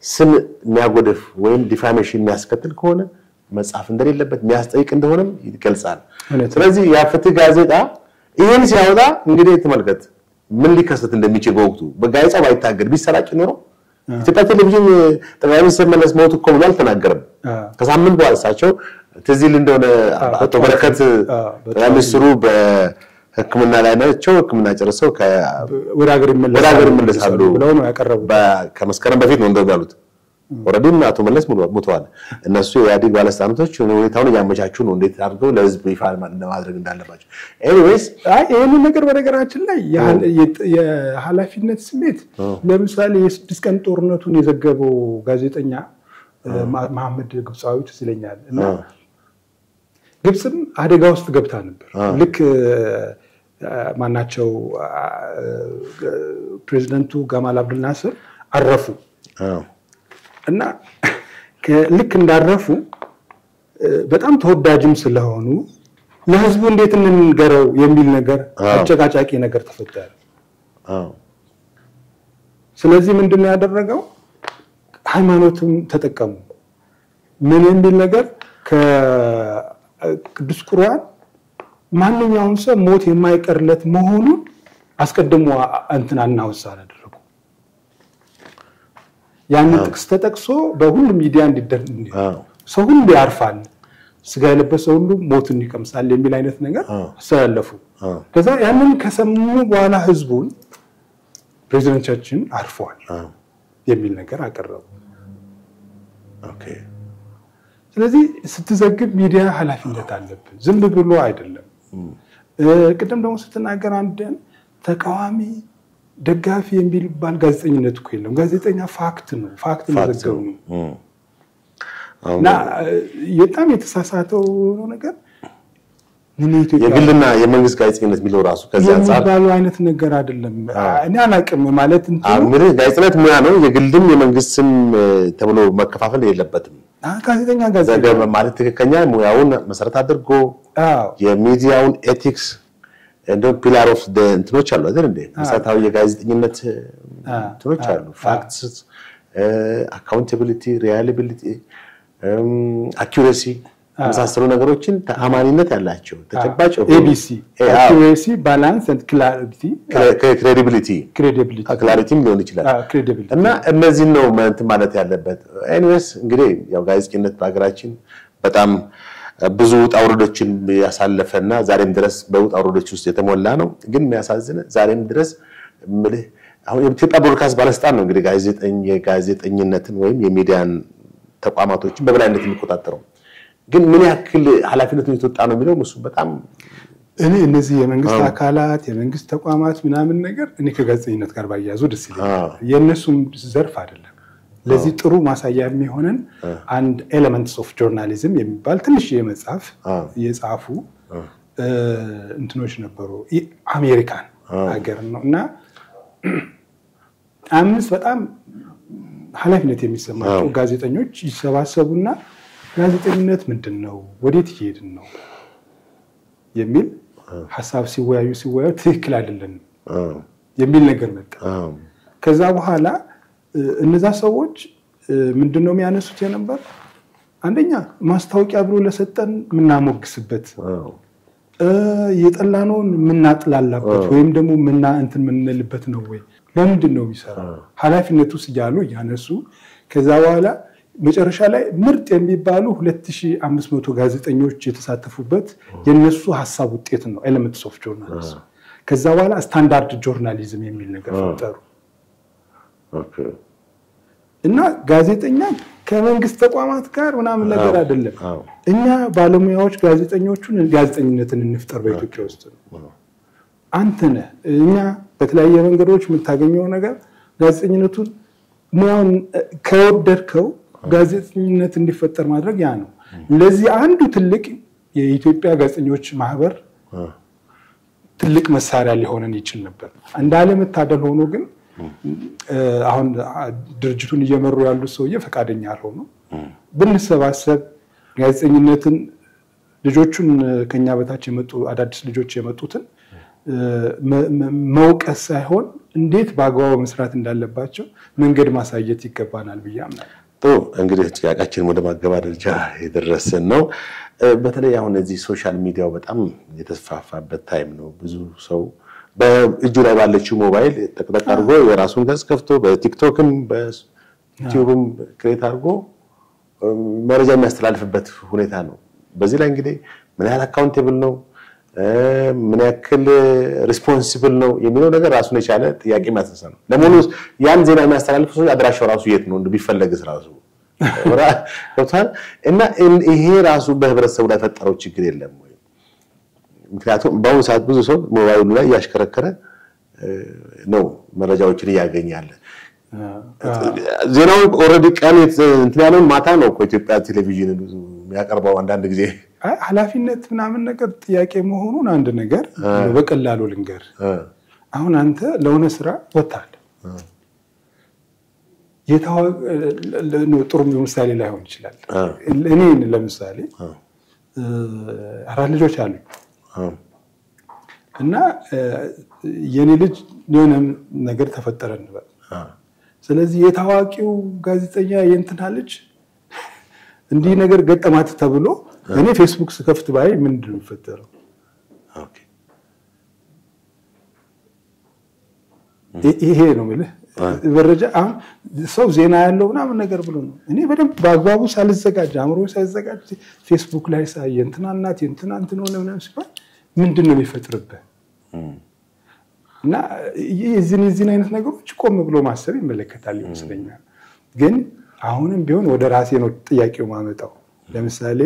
ስም የሚያጎድፍ ወይም ዲፋሜሽን የሚያስከትል ከሆነ መጻፍ እንደሌለበት የሚያስጠይቅ እንደሆነም ይገልጻል። ስለዚህ የፍትህ ጋዜጣ ይሄን ሲያወጣ እንግዲህ ተመልከት ምን ሊከሰት እንደሚችል በወቅቱ በጋዜጣው ባይታገድ ቢሰራጭ ኖሮ ኢትዮጵያ ቴሌቪዥን ጠቅላይ ሚኒስትር መለስ ሞቱ እኮ ብሎ አልተናገረም። ከሳምንት በኋላ እሳቸው ትዝ ይል እንደሆነ አቶ በረከት ጠቅላይ ሚኒስትሩ በሕክምና ላይ ናቸው። ሕክምና ጨርሰው ወደ ሀገር ይመለሳሉ ብለው ነው ያቀረቡት። ከመስከረም በፊት ነው እንደው ያሉት። ኦሬዲ አቶ መለስ ሞተዋል። እነሱ የኢህአዴግ ባለስልጣኖች ሁኔታውን ያመቻቹ ነው እንዴት አድርገው ለህዝብ ይፋ ማድረግ እንዳለባቸው። ኤኒዌይስ ይሄንን ነገር በነገራችን ላይ የኃላፊነት ስሜት ለምሳሌ የ6 ቀን ጦርነቱን የዘገበው ጋዜጠኛ መሐመድ ግብጻዊ ትስለኛል እና ግብጽም አደጋ ውስጥ ገብታ ነበር። ልክ ማናቸው ፕሬዝዳንቱ ጋማል አብዱል ናስር አረፉ እና ልክ እንዳረፉ በጣም ተወዳጅም ስለሆኑ ለህዝቡ እንዴት እንንገረው የሚል ነገር አጨቃጫቂ ነገር ተፈጠረ። ስለዚህ ምንድነው ያደረገው? ሃይማኖቱን ተጠቀሙ። ምን የሚል ነገር ከቅዱስ ቁርአን ማንኛውም ሰው ሞት የማይቀርለት መሆኑን አስቀድሞ እንትን አናውሳለ አደረጉ። ያን ጥቅስ ተጠቅሶ በሁሉም ሚዲያ እንዲደረግ ሰው ሁሉ ያርፋል፣ ስጋ የለበሰ ሁሉ ሞትን ይቀምሳል የሚል አይነት ነገር አስተላለፉ። ከዛ ያንን ከሰሙ በኋላ ህዝቡን ፕሬዝዳንታችን አርፈዋል የሚል ነገር አቀረቡ። ስለዚህ ስትዘግብ ሚዲያ ኃላፊነት አለበት፣ ዝም ብሎ አይደለም። ቅድም ደግሞ ስትናገር አንደን ተቃዋሚ ደጋፊ የሚባል ጋዜጠኝነት እኮ የለም። ጋዜጠኛ ፋክት ነው፣ ፋክት መዘገብ ነው። እና በጣም የተሳሳተው ነገር ምን ኢትዮጵያ የግልና የመንግስት ጋዜጠኝነት የሚለው ራሱ ከዛ አንፃር ባለው አይነት ነገር አይደለም። እኔ አላቅም ማለት እንትን ጋዜጠኝነት ሙያ ነው። የግልም የመንግስትም ተብሎ መከፋፈል የለበትም። ጋዜጠኛ ማለት ትክክለኛ ሙያውን መሰረት አድርጎ የሚዲያውን ኤቲክስ እንደው ፒላር ኦፍ ዘ እንትኖች አሉ አይደል እንዴ? መሰረታዊ የጋዜጠኝነት እንትኖች አሉ። ፋክትስ፣ አካውንታቢሊቲ፣ ሪላያቢሊቲ፣ አኩሬሲ መሳሰሉ ነገሮችን ተአማኒነት ያላቸው ተጨባጭ ኤቢሲ አኩሬሲ፣ ባላንስ ኤንድ ክላሪቲ፣ ክላሪቲም ሊሆን ይችላል እና እነዚህ ነው ማለት ያለበት። ኤኒዌይስ እንግዲህ ያው ጋዜጠኝነት በአገራችን በጣም ብዙ ውጣውረዶችን ያሳለፈና ዛሬም ድረስ በውጣውረዶች ውስጥ የተሞላ ነው። ግን የሚያሳዝን ዛሬም ድረስ አሁን የኢትዮጵያ ብሮድካስት ባለስልጣን ነው እንግዲህ ጋዜጠኝነትን ወይም የሚዲያን ተቋማቶችን በበላይነት የሚቆጣጠረው። ግን ምን ያክል ኃላፊነቱን የተወጣ ነው የሚለው እሱ በጣም እኔ እነዚህ የመንግስት አካላት የመንግስት ተቋማት ምናምን ነገር እኔ ከጋዜጠኝነት ጋር ባያዙ ደስ ይላል የነሱም ዘርፍ አይደለም ለዚህ ጥሩ ማሳያ የሚሆነን አንድ ኤሌመንትስ ኦፍ ጆርናሊዝም የሚባል ትንሽ የመጽሐፍ የጻፉ እንትኖች ነበሩ አሜሪካን ሀገር ነውና አምስት በጣም ኃላፊነት የሚሰማቸው ጋዜጠኞች ይሰባሰቡና ጋዜጠኝነት ምንድነው ወዴት ይሄድን ነው የሚል ሐሳብ ሲወያዩ ትክክል አይደለም የሚል ነገር መጣ ከዛ በኋላ እነዛ ሰዎች ምንድነው የሚያነሱት የነበር አንደኛ ማስታወቂያ ብሎ ለሰጠን ምናሞግስበት የጠላነውን ምናጥላላበት ወይም ደግሞ እንትን ምንልበት ነው ወይ ለምንድነው የሚሰራው ኃላፊነቱስ ይያሉ ያነሱ ከዛ በኋላ መጨረሻ ላይ ምርጥ የሚባሉ 2500 ጋዜጠኞች የተሳተፉበት የነሱ ሐሳብ ውጤት ነው ኤሌመንትስ ኦፍ ጆርናሊዝም ከዛ በኋላ ስታንዳርድ ጆርናሊዝም የሚል ነገር ፈጠሩ ኦኬ እና ጋዜጠኛ ከመንግስት ተቋማት ጋር ምናምን ነገር አይደለም እኛ ባለሙያዎች ጋዜጠኞቹን ጋዜጠኝነትን እንፍጠር በኢትዮጵያ ውስጥ አንተነ እኛ በተለያየ መንገዶች የምታገኘው ነገር ጋዜጠኝነቱን ሙያን ከወደድከው ጋዜጠኝነት እንዲፈጠር ማድረግ ያ ነው ለዚህ አንዱ ትልቅ የኢትዮጵያ ጋዜጠኞች ማህበር ትልቅ መሳሪያ ሊሆነን ይችላል ነበር እንዳለመታደል ሆኖ ግን አሁን ድርጅቱን እየመሩ ያሉ ሰውዬ ፈቃደኛ አልሆኑ ብንሰባሰብ ጋዜጠኝነትን ልጆቹን ከኛ በታች የመጡ አዳዲስ ልጆች የመጡትን መውቀስ ሳይሆን እንዴት ባጓው መስራት እንዳለባቸው መንገድ ማሳየት ይገባናል በያምናል ጥሩ እንግዲህ ጥያቄያችን ወደ ማገባደጃ የደረሰን ነው በተለይ አሁን እዚህ ሶሻል ሚዲያው በጣም የተስፋፋበት ታይም ነው ብዙ ሰው በእጁ ላይ ባለችው ሞባይል ተቀጣጣ አድርጎ የራሱን ገጽ ከፍቶ በቲክቶክም በዩቲዩብም ክሬት አድርጎ መረጃ የሚያስተላልፍበት ሁኔታ ነው በዚህ ላይ እንግዲህ ምን ያህል አካውንቴብል ነው ምን ያክል ሪስፖንሲብል ነው የሚለው ነገር ራሱን የቻለ ጥያቄ ማስነሳ ነው ለሞኑ ያን ዜና የሚያስተላልፍ ሰው አድራሻው ራሱ የት ነው ቢፈልግስ ራሱ ወራታል እና ይሄ ራሱ በህብረተሰቡ ላይ ፈጠረው ችግር የለም ወይ ምክንያቱም በአሁኑ ሰዓት ብዙ ሰው ሞባይሉ ላይ ያሽከረከረ ነው መረጃዎችን ያገኛል ዜናው ኦሬዲ ቀን እንትን ያለው ማታ ነው ኢትዮጵያ ቴሌቪዥን የሚያቀርበው አንዳንድ ጊዜ ኃላፊነት ምናምን ነገር ጥያቄ መሆኑን አንድ ነገር በቀላሉ ልንገር አሁን አንተ ለሆነ ስራ ወጣል ጥሩ ምሳሌ ላይሆን ይችላል እኔ ለምሳሌ አራት ልጆች አሉ እና የኔ ልጅ የሆነ ነገር ተፈጠረ ነበር ስለዚህ የታዋቂው ጋዜጠኛ የእንትና ልጅ እንዲህ ነገር ገጠማት ተብሎ እኔ ፌስቡክ ስከፍት ባይ ምንድነው ፈጠረው ኦኬ ይሄ ነው ማለት መረጃ ሰው ዜና ያለው ምናምን ነገር ብሎ ነው እኔ በደንብ ባግባቡ ሳልዘጋጅ አምሮ ሳይዘጋጅ ፌስቡክ ላይ ሳይ እንትና እናት እንትና እንትን ሆነ ምናምን ሲባል ምንድነው የሚፈጥርበት እና የዚህን አይነት ነገሮች ቆም ብሎ ማሰብ ይመለከታል ይመስለኛል ግን አሁንም ቢሆን ወደ ራሴ ነው ጥያቄው ማመጣው ለምሳሌ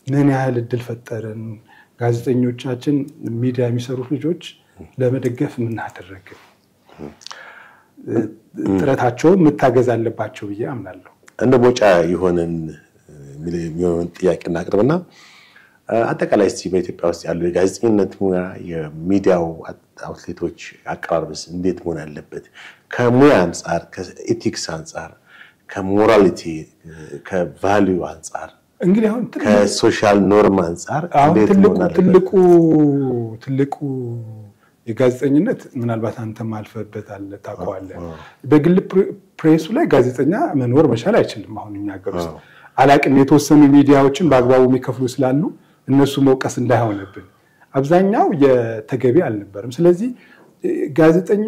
ምን ያህል እድል ፈጠረን ጋዜጠኞቻችን ሚዲያ የሚሰሩ ልጆች ለመደገፍ ምን አደረገ ጥረታቸውን መታገዝ አለባቸው ብዬ አምናለሁ እንደ ቦጫ ይሆነን ጥያቄና አቅርበና አጠቃላይ እስቲ በኢትዮጵያ ውስጥ ያለው የጋዜጠኝነት ሙያ የሚዲያው አውትሌቶች አቀራረብስ እንዴት መሆን አለበት ከሙያ አንፃር ከኤቲክስ አንፃር ከሞራሊቲ ከቫልዩ አንፃር እንግዲህ አሁን ከሶሻል ኖርም አንፃር እንዴት መሆን አለበት ትልቁ የጋዜጠኝነት ምናልባት አንተ ማልፈበታል ታቋለ በግል ፕሬሱ ላይ ጋዜጠኛ መኖር መቻል አይችልም አሁን እኛ ሀገር ውስጥ አላቅም የተወሰኑ ሚዲያዎችን በአግባቡ የሚከፍሉ ስላሉ እነሱ መውቀስ እንዳይሆነብን አብዛኛው የተገቢ አልነበረም ስለዚህ ጋዜጠኛ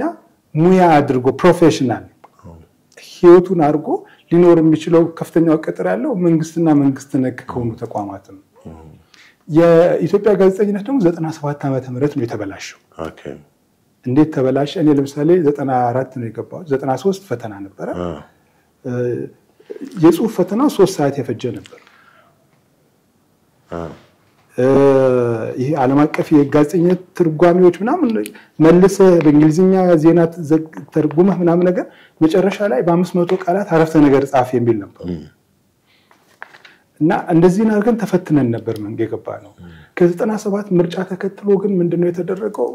ሙያ አድርጎ ፕሮፌሽናል ህይወቱን አድርጎ ሊኖር የሚችለው ከፍተኛው ቅጥር ያለው መንግስትና መንግስት ነክ ከሆኑ ተቋማት ነው የኢትዮጵያ ጋዜጠኝነት ደግሞ 97 ዓመተ ምህረት ነው የተበላሸው ኦኬ እንዴት ተበላሸ እኔ ለምሳሌ 94 ነው የገባው 93 ፈተና ነበር የጽሁፍ ፈተናው 3 ሰዓት የፈጀ ነበር ይሄ ዓለም አቀፍ የጋዜጠኝነት ትርጓሜዎች ምናምን መልሰ በእንግሊዝኛ ዜና ተርጉመህ ምናምን ነገር መጨረሻ ላይ በ500 ቃላት አረፍተ ነገር ጻፍ የሚል ነበር እና እንደዚህ አድርገን ተፈትነን ነበር የገባ ነው። ከ97 ምርጫ ተከትሎ ግን ምንድነው የተደረገው?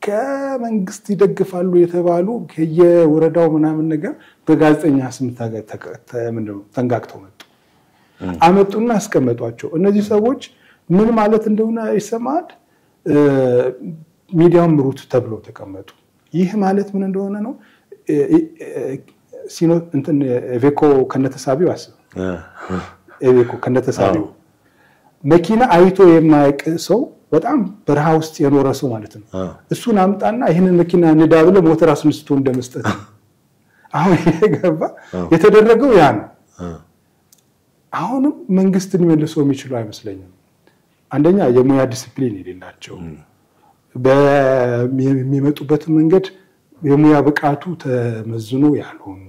ከመንግስት ይደግፋሉ የተባሉ ከየወረዳው ምናምን ነገር በጋዜጠኛ ስም ተንጋግተው አመጡና አስቀመጧቸው። እነዚህ ሰዎች ምን ማለት እንደሆነ ይሰማል። ሚዲያውን ምሩት ተብሎ ተቀመጡ። ይህ ማለት ምን እንደሆነ ነው? ሲኖ እንትን ኤቬኮ ከነተሳቢው አስብ ኤቬኮ ከነተሳቢው መኪና አይቶ የማያውቅ ሰው በጣም በረሃ ውስጥ የኖረ ሰው ማለት ነው። እሱን አምጣና ይሄንን መኪና ንዳ ብለ ሞተር አስነስቶ እንደመስጠት አሁን ይገባ የተደረገው ያ ነው። አሁንም መንግስትን መልሶ የሚችሉ አይመስለኝም። አንደኛ የሙያ ዲሲፕሊን የሌላቸው በሚመጡበት መንገድ የሙያ ብቃቱ ተመዝኖ ያልሆኑ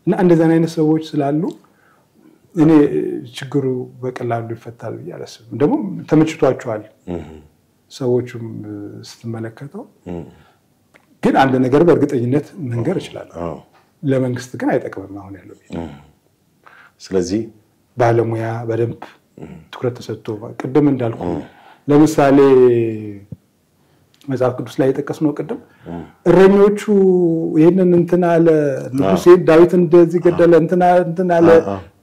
እና እንደዛን አይነት ሰዎች ስላሉ እኔ ችግሩ በቀላሉ ይፈታል ያላስብም። ደግሞ ተመችቷቸዋል ሰዎችም ስትመለከተው። ግን አንድ ነገር በእርግጠኝነት መንገር ይችላል። ለመንግስት ግን አይጠቅምም አሁን ያለው። ስለዚህ ባለሙያ በደንብ ትኩረት ተሰጥቶ ቅድም እንዳልኩ ለምሳሌ መጽሐፍ ቅዱስ ላይ የተጠቀስነው ቅድም እረኞቹ ይሄንን እንትና አለ ንጉሴ ዳዊት እንደዚህ ገደለ እንትና አለ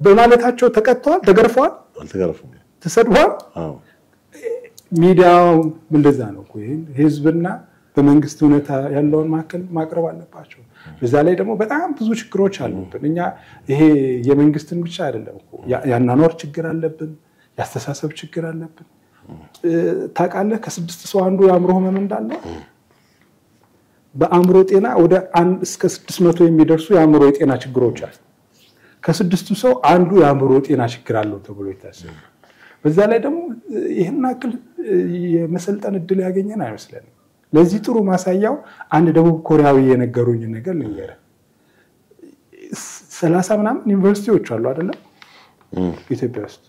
በማለታቸው ተቀጥተዋል፣ ተገርፈዋል፣ ተሰድበዋል። ሚዲያው እንደዛ ነው እኮ ህዝብና በመንግስት ሁኔታ ያለውን ማቅረብ አለባቸው። በዛ ላይ ደግሞ በጣም ብዙ ችግሮች አሉብን። እኛ ይሄ የመንግስትን ብቻ አይደለም እኮ ያናኖር ችግር አለብን፣ ያስተሳሰብ ችግር አለብን። ታውቃለህ ከ6 ሰው አንዱ ያምሮ ህመም እንዳለው በአምሮ ጤና ወደ 1 እስከ 600 የሚደርሱ ያምሮ የጤና ችግሮች አሉ። ከ6 ሰው አንዱ ያምሮ ጤና ችግር አለው ተብሎ ይታሰባል። በዛ ላይ ደግሞ ይሄን አክል የመሰልጠን እድል ያገኘን አይመስልም። ለዚህ ጥሩ ማሳያው አንድ ደቡብ ኮሪያዊ የነገሩኝ ነገር ልንገር። 30 ምናምን ዩኒቨርሲቲዎች አሉ አይደል ኢትዮጵያ ውስጥ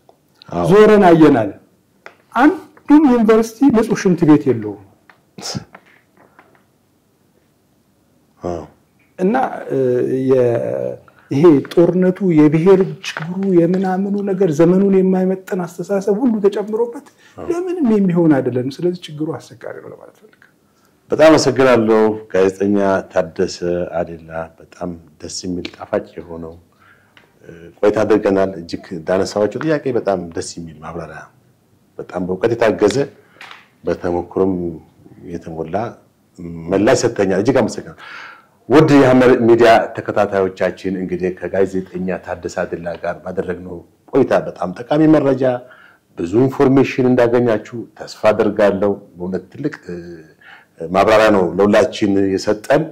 ዞረን አየናል። አንዱም ዩኒቨርሲቲ ንጹህ ሽንት ቤት የለውም። እና ይሄ ጦርነቱ የብሔር ችግሩ የምናምኑ ነገር ዘመኑን የማይመጥን አስተሳሰብ ሁሉ ተጨምሮበት ለምንም የሚሆን አይደለም። ስለዚህ ችግሩ አስቸጋሪ ነው ለማለት ፈልጋለሁ። በጣም አመሰግናለሁ ጋዜጠኛ ታደሰ አዴላ። በጣም ደስ የሚል ጣፋጭ የሆነው ቆይታ አድርገናል። እጅግ ዳነሳዎቹ ጥያቄ በጣም ደስ የሚል ማብራሪያ፣ በጣም በእውቀት የታገዘ በተሞክሮም የተሞላ ምላሽ ሰጥተኛል። እጅግ አመሰግናለሁ። ውድ የሐመር ሚዲያ ተከታታዮቻችን እንግዲህ ከጋዜጠኛ ታደሰ አዴላ ጋር ባደረግነው ቆይታ በጣም ጠቃሚ መረጃ ብዙ ኢንፎርሜሽን እንዳገኛችሁ ተስፋ አደርጋለሁ። በእውነት ትልቅ ማብራሪያ ነው ለሁላችን የሰጠን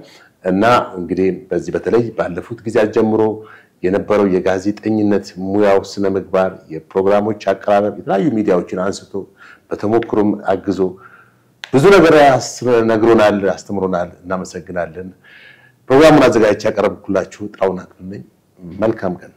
እና እንግዲህ በዚህ በተለይ ባለፉት ጊዜያት ጀምሮ የነበረው የጋዜጠኝነት ሙያው ስነ ምግባር የፕሮግራሞች አቀራረብ የተለያዩ ሚዲያዎችን አንስቶ በተሞክሮም አግዞ ብዙ ነገር ነግሮናል፣ አስተምሮናል። እናመሰግናለን። ፕሮግራሙን አዘጋጅቼ ያቀረብኩላችሁ ጣውናት ነኝ። መልካም ቀን።